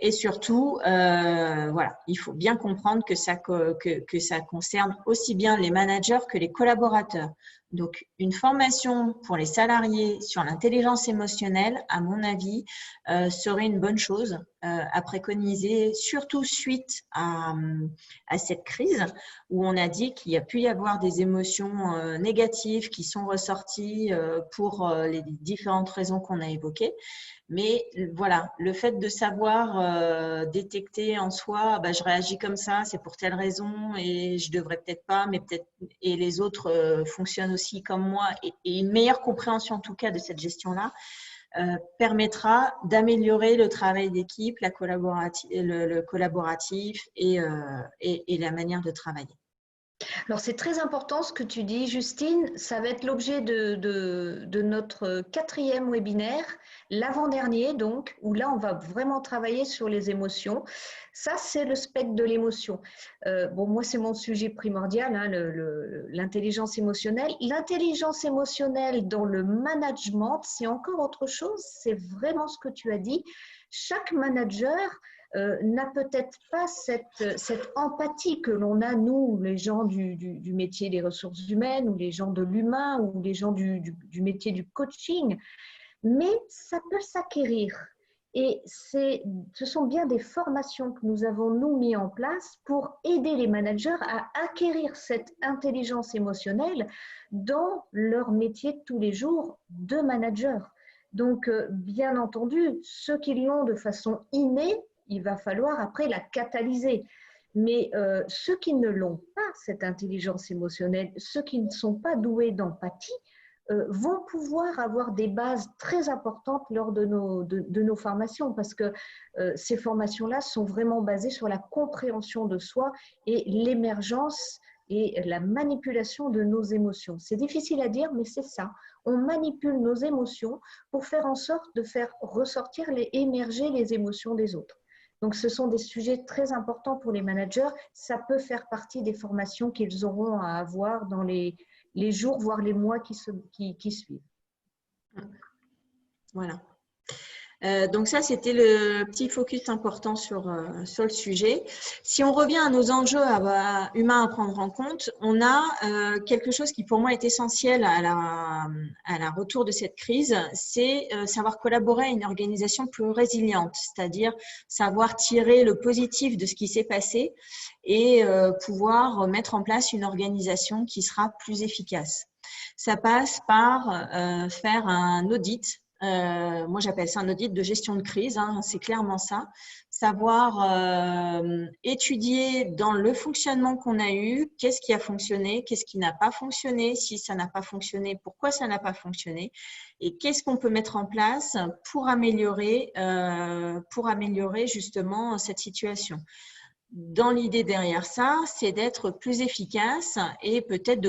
Et surtout, voilà, il faut bien comprendre que ça concerne aussi bien les managers que les collaborateurs. Donc, une formation pour les salariés sur l'intelligence émotionnelle, à mon avis, serait une bonne chose à préconiser, surtout suite à cette crise où on a dit qu'il y a pu y avoir des émotions négatives qui sont ressorties pour les différentes raisons qu'on a évoquées. Mais voilà, le fait de savoir détecter en soi, je réagis comme ça, c'est pour telle raison et je devrais peut-être pas, mais peut-être et les autres fonctionnent aussi comme moi et une meilleure compréhension en tout cas de cette gestion-là permettra d'améliorer le travail d'équipe, le collaboratif et la manière de travailler. Alors, c'est très important ce que tu dis, Justine. Ça va être l'objet de notre 4e webinaire, l'avant-dernier donc, où là, on va vraiment travailler sur les émotions. Ça, c'est le spectre de l'émotion. Bon, moi, c'est mon sujet primordial, hein, l'intelligence émotionnelle. L'intelligence émotionnelle dans le management, c'est encore autre chose. C'est vraiment ce que tu as dit. Chaque manager n'a peut-être pas cette empathie que l'on a, nous, les gens du métier des ressources humaines, ou les gens de l'humain, ou les gens du métier du coaching, mais ça peut s'acquérir. Et ce sont bien des formations que nous avons, nous, mis en place pour aider les managers à acquérir cette intelligence émotionnelle dans leur métier de tous les jours de manager. Donc, bien entendu, ceux qui l'ont de façon innée, il va falloir après la catalyser. Mais ceux qui ne l'ont pas, cette intelligence émotionnelle, ceux qui ne sont pas doués d'empathie, vont pouvoir avoir des bases très importantes lors de nos formations, parce que ces formations-là sont vraiment basées sur la compréhension de soi et l'émergence et la manipulation de nos émotions. C'est difficile à dire, mais c'est ça. On manipule nos émotions pour faire en sorte de faire ressortir, émerger les émotions des autres. Donc, ce sont des sujets très importants pour les managers. Ça peut faire partie des formations qu'ils auront à avoir dans les jours, voire les mois qui suivent. Voilà. Donc ça, c'était le petit focus important sur le sujet. Si on revient à nos enjeux humains à prendre en compte, on a quelque chose qui pour moi est essentiel à la retour de cette crise, c'est savoir collaborer à une organisation plus résiliente, c'est-à-dire savoir tirer le positif de ce qui s'est passé et pouvoir mettre en place une organisation qui sera plus efficace. Ça passe par faire un audit. Moi, j'appelle ça un audit de gestion de crise, hein, c'est clairement ça. Savoir étudier dans le fonctionnement qu'on a eu, qu'est-ce qui a fonctionné, qu'est-ce qui n'a pas fonctionné, si ça n'a pas fonctionné, pourquoi ça n'a pas fonctionné, et qu'est-ce qu'on peut mettre en place pour améliorer justement cette situation. Dans l'idée derrière ça, c'est d'être plus efficace et peut-être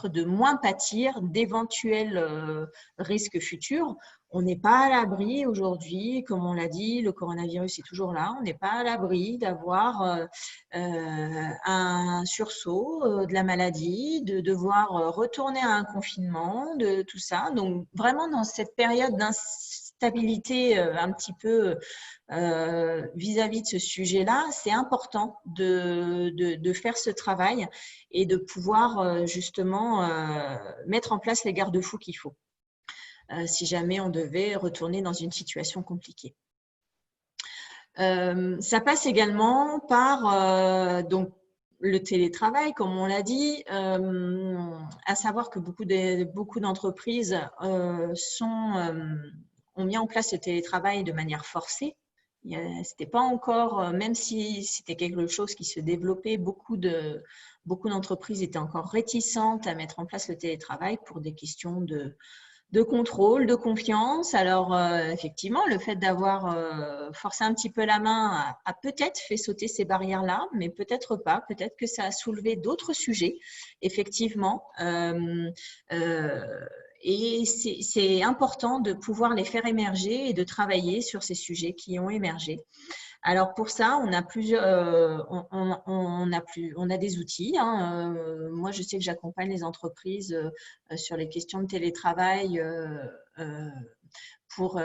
de moins pâtir d'éventuels risques futurs. On n'est pas à l'abri aujourd'hui, comme on l'a dit, le coronavirus est toujours là, on n'est pas à l'abri d'avoir un sursaut de la maladie, de devoir retourner à un confinement, de tout ça. Donc vraiment dans cette période d'instabilité un petit peu vis-à-vis de ce sujet-là, c'est important de faire ce travail et de pouvoir justement mettre en place les garde-fous qu'il faut si jamais on devait retourner dans une situation compliquée. Ça passe également par donc, le télétravail, comme on l'a dit, à savoir que beaucoup d'entreprises ont mis en place le télétravail de manière forcée. C'était pas encore, même si c'était quelque chose qui se développait, beaucoup d'entreprises étaient encore réticentes à mettre en place le télétravail pour des questions de contrôle, de confiance. Alors, effectivement, le fait d'avoir forcé un petit peu la main a peut-être fait sauter ces barrières-là, mais peut-être pas. Peut-être que ça a soulevé d'autres sujets, effectivement. Et c'est important de pouvoir les faire émerger et de travailler sur ces sujets qui ont émergé. Alors pour ça, on a plusieurs, on a des outils. Hein. Moi, je sais que j'accompagne les entreprises sur les questions de télétravail pour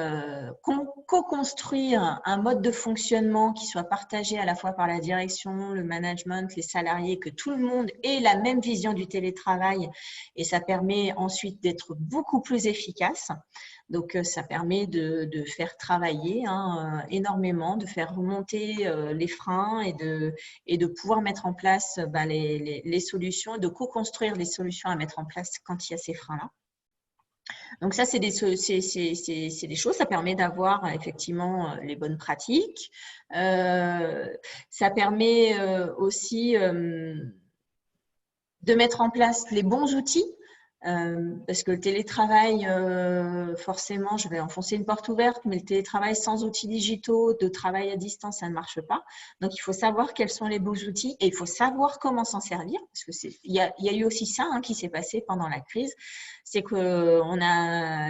co-construire un mode de fonctionnement qui soit partagé à la fois par la direction, le management, les salariés, que tout le monde ait la même vision du télétravail et ça permet ensuite d'être beaucoup plus efficace. Donc, ça permet de faire travailler énormément, de faire remonter les freins et de pouvoir mettre en place les solutions, de co-construire les solutions à mettre en place quand il y a ces freins-là. Donc ça, c'est des choses, ça permet d'avoir effectivement les bonnes pratiques. Ça permet aussi de mettre en place les bons outils. Parce que le télétravail, forcément, je vais enfoncer une porte ouverte, mais le télétravail sans outils digitaux, de travail à distance, ça ne marche pas. Donc, il faut savoir quels sont les beaux outils et il faut savoir comment s'en servir. Parce que il y a eu aussi ça qui s'est passé pendant la crise. C'est que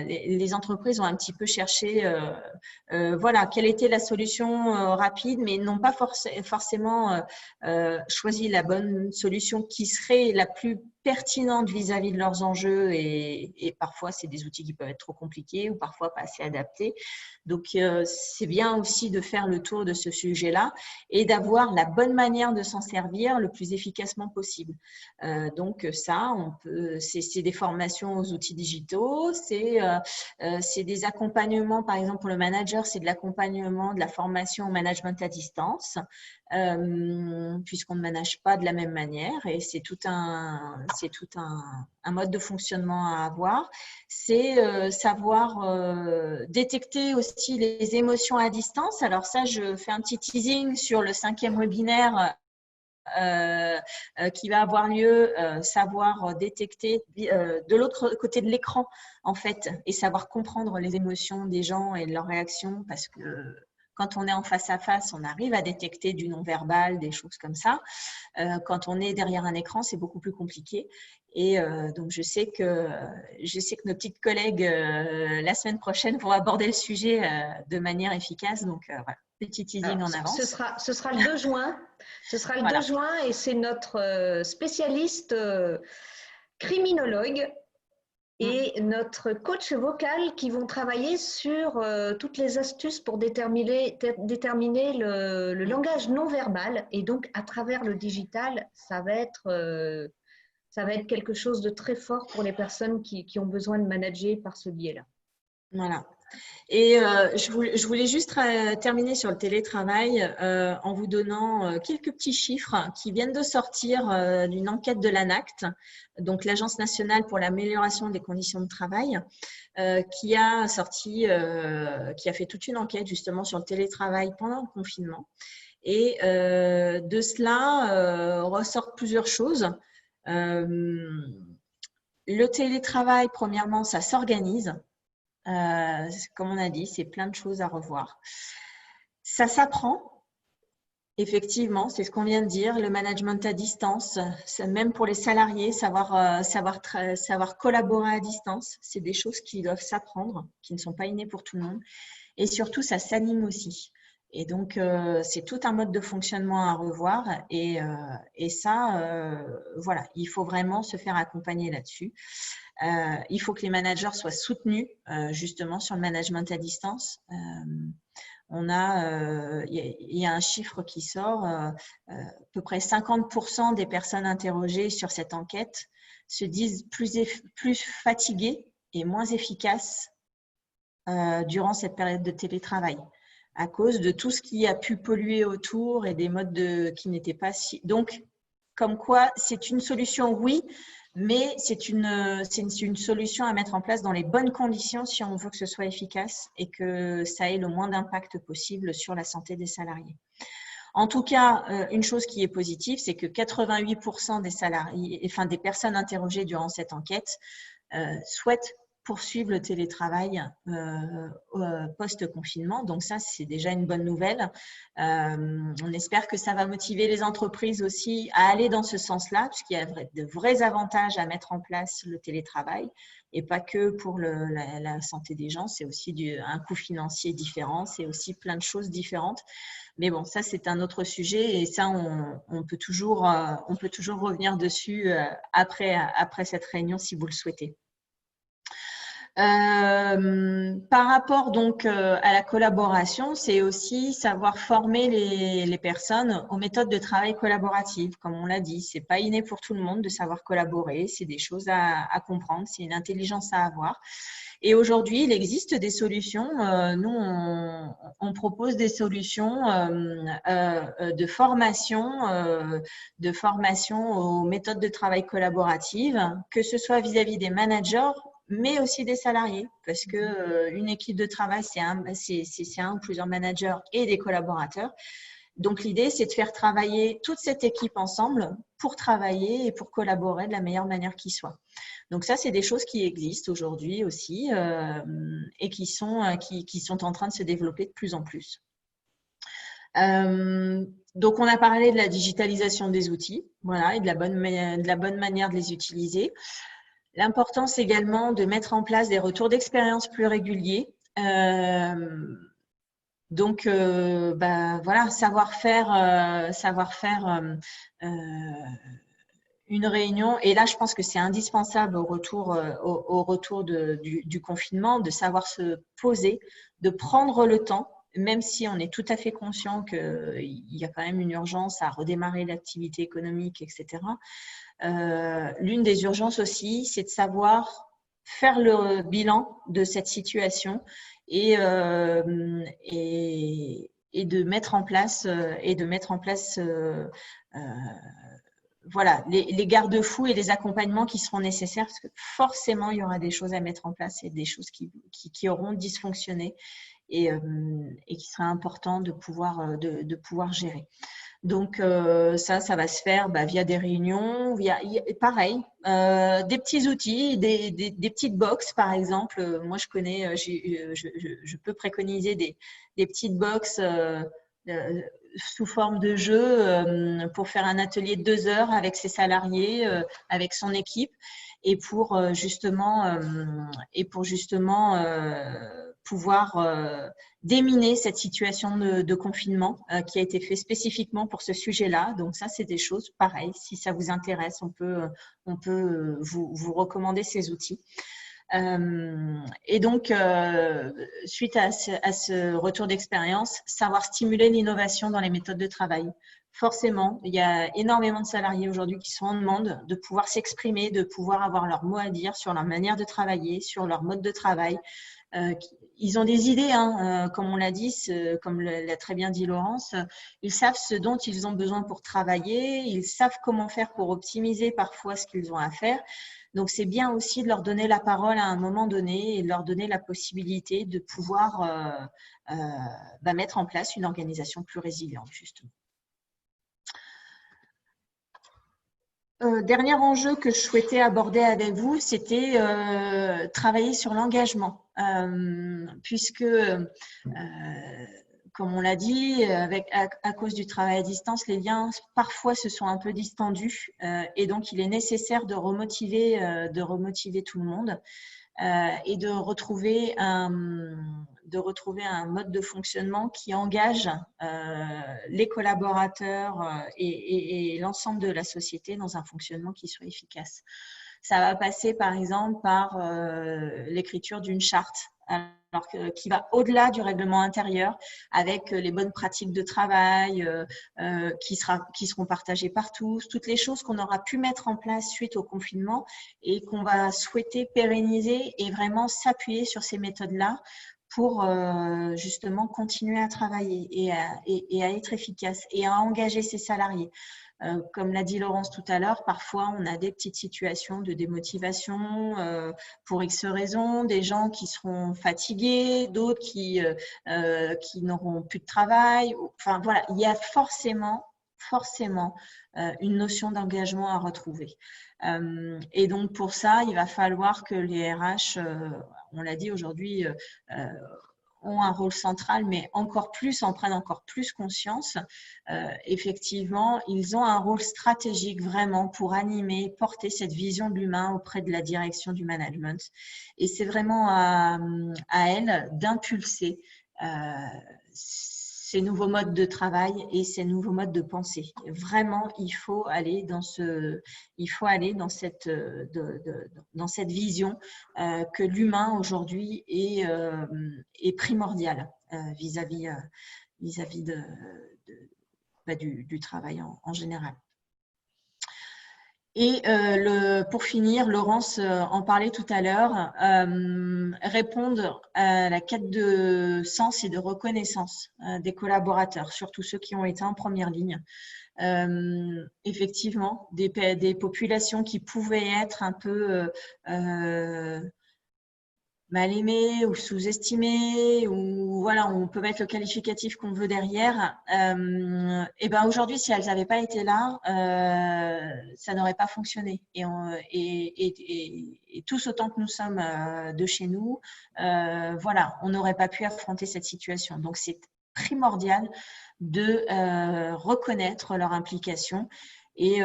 les entreprises ont un petit peu cherché voilà, quelle était la solution rapide, mais n'ont pas forcément choisi la bonne solution qui serait la plus pertinente vis-à-vis de leurs enjeux et parfois, c'est des outils qui peuvent être trop compliqués ou parfois pas assez adaptés. Donc, c'est bien aussi de faire le tour de ce sujet-là et d'avoir la bonne manière de s'en servir le plus efficacement possible. Donc, ça, c'est des formations aux outils digitaux, c'est des accompagnements, par exemple, pour le manager, c'est de l'accompagnement, de la formation au management à distance, puisqu'on ne manage pas de la même manière et c'est tout un mode de fonctionnement à avoir. C'est savoir détecter aussi les émotions à distance. Alors ça, je fais un petit teasing sur le 5e webinaire qui va avoir lieu, savoir détecter de l'autre côté de l'écran en fait et savoir comprendre les émotions des gens et leurs réactions parce que quand on est en face à face, on arrive à détecter du non-verbal, des choses comme ça. Quand on est derrière un écran, c'est beaucoup plus compliqué. Et donc, je sais que nos petites collègues, la semaine prochaine, vont aborder le sujet de manière efficace. Donc, voilà, petit teasing en avance. Ce sera le 2 juin. Ce sera le voilà. 2 juin et c'est notre spécialiste criminologue et notre coach vocal qui vont travailler sur toutes les astuces pour déterminer le langage non verbal. Et donc, à travers le digital, ça va être quelque chose de très fort pour les personnes qui ont besoin de manager par ce biais-là. Voilà. Et je voulais juste terminer sur le télétravail en vous donnant quelques petits chiffres qui viennent de sortir d'une enquête de l'ANACT, donc l'Agence nationale pour l'amélioration des conditions de travail, qui a fait toute une enquête justement sur le télétravail pendant le confinement. Et de cela ressortent plusieurs choses. Le télétravail, premièrement, ça s'organise. Comme on a dit, c'est plein de choses à revoir. Ça s'apprend, effectivement, c'est ce qu'on vient de dire, le management à distance, même pour les salariés, savoir collaborer à distance, c'est des choses qui doivent s'apprendre, qui ne sont pas innées pour tout le monde. Et surtout, ça s'anime aussi. Et donc, c'est tout un mode de fonctionnement à revoir. Et ça, voilà, il faut vraiment se faire accompagner là-dessus. Il faut que les managers soient soutenus justement sur le management à distance. Il y a un chiffre qui sort, à peu près 50% des personnes interrogées sur cette enquête se disent plus fatiguées et moins efficaces durant cette période de télétravail à cause de tout ce qui a pu polluer autour et des modes qui n'étaient pas si… Donc, comme quoi, c'est une solution, oui, mais c'est une solution à mettre en place dans les bonnes conditions si on veut que ce soit efficace et que ça ait le moins d'impact possible sur la santé des salariés. En tout cas, une chose qui est positive, c'est que 88% des salariés, enfin des personnes interrogées durant cette enquête souhaitent poursuivre le télétravail post-confinement. Donc ça, c'est déjà une bonne nouvelle. On espère que ça va motiver les entreprises aussi à aller dans ce sens-là, puisqu'il y a de vrais avantages à mettre en place le télétravail, et pas que pour la santé des gens, c'est aussi un coût financier différent, c'est aussi plein de choses différentes. Mais bon, ça, c'est un autre sujet, et ça, on peut toujours revenir dessus après cette réunion si vous le souhaitez. Par rapport donc à la collaboration, c'est aussi savoir former les personnes aux méthodes de travail collaboratives. Comme on l'a dit, c'est pas inné pour tout le monde de savoir collaborer, c'est des choses à comprendre, c'est une intelligence à avoir. Et aujourd'hui, il existe des solutions. Nous, on propose des solutions de formation aux méthodes de travail collaboratives, que ce soit vis-à-vis des managers, mais aussi des salariés, parce que une équipe de travail, c'est un ou plusieurs managers et des collaborateurs. Donc, l'idée, c'est de faire travailler toute cette équipe ensemble pour travailler et pour collaborer de la meilleure manière qui soit. Donc, ça, c'est des choses qui existent aujourd'hui aussi et qui sont en train de se développer de plus en plus. Donc, on a parlé de la digitalisation des outils, voilà, et de la bonne manière de les utiliser. L'importance également de mettre en place des retours d'expérience plus réguliers. Donc, voilà, savoir faire une réunion. Et là, je pense que c'est indispensable au retour du confinement, de savoir se poser, de prendre le temps, même si on est tout à fait conscient qu'il y a quand même une urgence à redémarrer l'activité économique, etc. L'une des urgences aussi, c'est de savoir faire le bilan de cette situation et de mettre en place voilà, les garde-fous et les accompagnements qui seront nécessaires, parce que forcément, il y aura des choses à mettre en place et des choses qui auront dysfonctionné et qui sera important de pouvoir gérer. Donc, ça va se faire via des réunions, pareil, des petits outils, des petites box, par exemple. Moi, je connais, je peux préconiser des petites box sous forme de jeu pour faire un atelier de 2 heures avec ses salariés, avec son équipe, et pour justement pouvoir déminer cette situation de confinement qui a été fait spécifiquement pour ce sujet-là. Donc ça, c'est des choses pareilles. Si ça vous intéresse, on peut vous recommander ces outils. Et donc, suite à ce retour d'expérience, savoir stimuler l'innovation dans les méthodes de travail. Forcément, il y a énormément de salariés aujourd'hui qui sont en demande de pouvoir s'exprimer, de pouvoir avoir leur mot à dire sur leur manière de travailler, sur leur mode de travail. Ils ont des idées, comme on l'a dit, comme l'a très bien dit Laurence, ils savent ce dont ils ont besoin pour travailler, ils savent comment faire pour optimiser parfois ce qu'ils ont à faire. Donc, c'est bien aussi de leur donner la parole à un moment donné et de leur donner la possibilité de pouvoir mettre en place une organisation plus résiliente, justement. Dernier enjeu que je souhaitais aborder avec vous, c'était travailler sur l'engagement, puisque, comme on l'a dit, à cause du travail à distance, les liens parfois se sont un peu distendus et donc il est nécessaire de remotiver tout le monde et de retrouver un mode de fonctionnement qui engage les collaborateurs et l'ensemble de la société dans un fonctionnement qui soit efficace. Ça va passer par exemple par l'écriture d'une charte qui va au-delà du règlement intérieur avec les bonnes pratiques de travail qui seront partagées par tous, toutes les choses qu'on aura pu mettre en place suite au confinement et qu'on va souhaiter pérenniser et vraiment s'appuyer sur ces méthodes-là pour justement continuer à travailler et à être efficace et à engager ses salariés. Comme l'a dit Laurence tout à l'heure, parfois on a des petites situations de démotivation pour X raisons, des gens qui seront fatigués, d'autres qui n'auront plus de travail. Enfin voilà, il y a forcément forcément une notion d'engagement à retrouver. Et donc, pour ça, il va falloir que les RH, on l'a dit aujourd'hui, ont un rôle central, mais encore plus, en prennent encore plus conscience. Effectivement, ils ont un rôle stratégique vraiment pour animer, porter cette vision de l'humain auprès de la direction du management. Et c'est vraiment à elles d'impulser ces nouveaux modes de travail et ces nouveaux modes de pensée. Vraiment, il faut aller dans cette vision que l'humain aujourd'hui est primordial vis-à-vis du travail en général. Et pour finir, Laurence en parlait tout à l'heure, répondre à la quête de sens et de reconnaissance des collaborateurs, surtout ceux qui ont été en première ligne. Effectivement, des populations qui pouvaient être un peu mal aimées ou sous-estimées, ou voilà, on peut mettre le qualificatif qu'on veut derrière. Et ben aujourd'hui, si elles n'avaient pas été là, ça n'aurait pas fonctionné. Et tous autant que nous sommes de chez nous, voilà, on n'aurait pas pu affronter cette situation. Donc c'est primordial de reconnaître leur implication. Et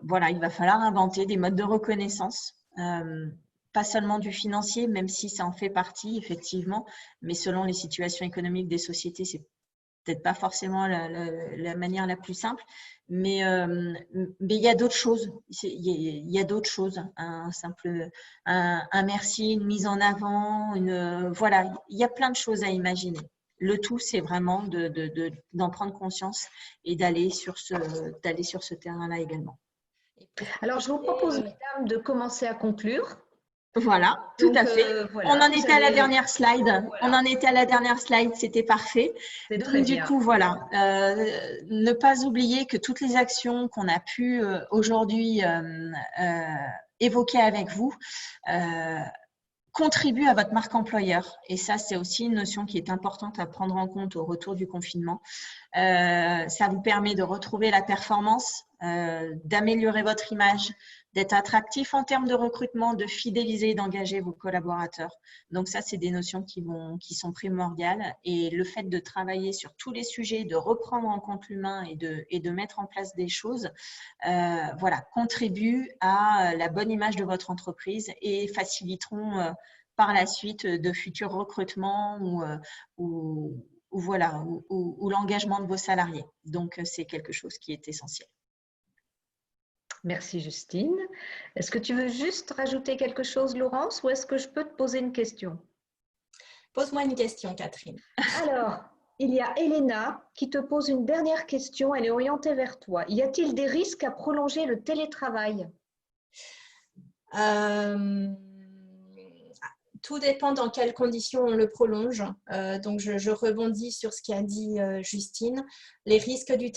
voilà, il va falloir inventer des modes de reconnaissance. Pas seulement du financier, même si ça en fait partie, effectivement, mais selon les situations économiques des sociétés, c'est peut-être pas forcément la manière la plus simple, mais il y a d'autres choses. Il y a d'autres choses. Un merci, une mise en avant, voilà, il y a plein de choses à imaginer. Le tout, c'est vraiment d'en prendre conscience et d'aller sur ce terrain-là également. Alors, je vous propose, mesdames, de commencer à conclure. Voilà, tout à fait. Voilà, on en était à la dernière slide. Voilà. On en était à la dernière slide, c'était parfait. Donc, du coup, voilà, ne pas oublier que toutes les actions qu'on a pu aujourd'hui évoquer avec vous contribuent à votre marque employeur. Et ça, c'est aussi une notion qui est importante à prendre en compte au retour du confinement. Ça vous permet de retrouver la performance, d'améliorer votre image, d'être attractif en termes de recrutement, de fidéliser et d'engager vos collaborateurs. Donc ça, c'est des notions qui sont primordiales. Et le fait de travailler sur tous les sujets, de reprendre en compte l'humain et de mettre en place des choses, voilà, contribue à la bonne image de votre entreprise et faciliteront par la suite de futurs recrutements ou l'engagement de vos salariés. Donc, c'est quelque chose qui est essentiel. Merci Justine. Est-ce que tu veux juste rajouter quelque chose, Laurence, ou est-ce que je peux te poser une question? Pose-moi une question, Catherine. Alors, il y a Elena qui te pose une dernière question. Elle est orientée vers toi. Y a-t-il des risques à prolonger le télétravail? Tout dépend dans quelles conditions on le prolonge. Donc, je rebondis sur ce qu'a dit Justine. Les risques du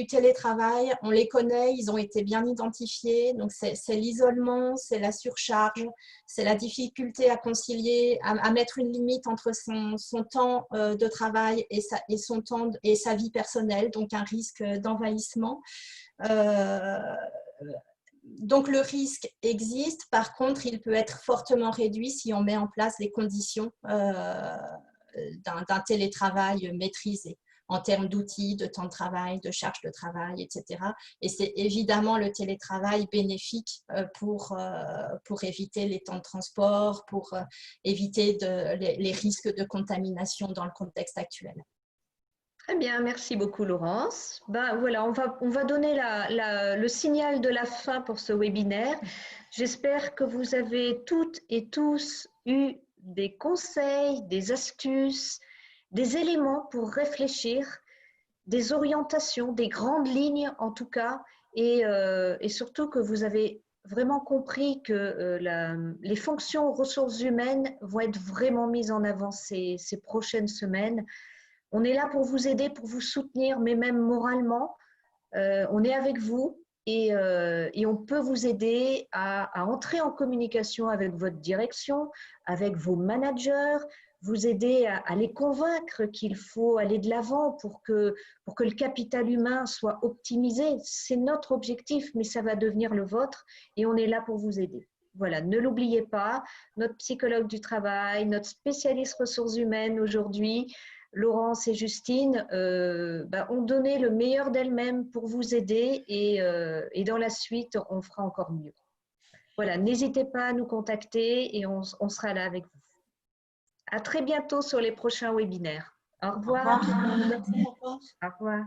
télétravail, on les connaît, ils ont été bien identifiés. Donc, c'est l'isolement, c'est la surcharge, c'est la difficulté à concilier, à mettre une limite entre son temps de travail et son temps et sa vie personnelle, donc un risque d'envahissement. Donc, le risque existe. Par contre, il peut être fortement réduit si on met en place les conditions d'un télétravail maîtrisé en termes d'outils, de temps de travail, de charge de travail, etc. Et c'est évidemment le télétravail bénéfique pour éviter les temps de transport, pour éviter les risques de contamination dans le contexte actuel. Très bien, merci beaucoup Laurence. Ben, voilà, on va donner le signal de la fin pour ce webinaire. J'espère que vous avez toutes et tous eu des conseils, des astuces, des éléments pour réfléchir, des orientations, des grandes lignes en tout cas, et surtout que vous avez vraiment compris que les fonctions ressources humaines vont être vraiment mises en avant ces prochaines semaines. On est là pour vous aider, pour vous soutenir, mais même moralement. On est avec vous. et on peut vous aider à entrer en communication avec votre direction, avec vos managers, vous aider à les convaincre qu'il faut aller de l'avant pour que le capital humain soit optimisé. C'est notre objectif, mais ça va devenir le vôtre et on est là pour vous aider. Voilà, ne l'oubliez pas, notre psychologue du travail, notre spécialiste ressources humaines aujourd'hui, Laurence et Justine, ont donné le meilleur d'elles-mêmes pour vous aider et dans la suite, on fera encore mieux. Voilà, n'hésitez pas à nous contacter et on sera là avec vous. À très bientôt sur les prochains webinaires. Au revoir. Merci, au revoir. Au revoir.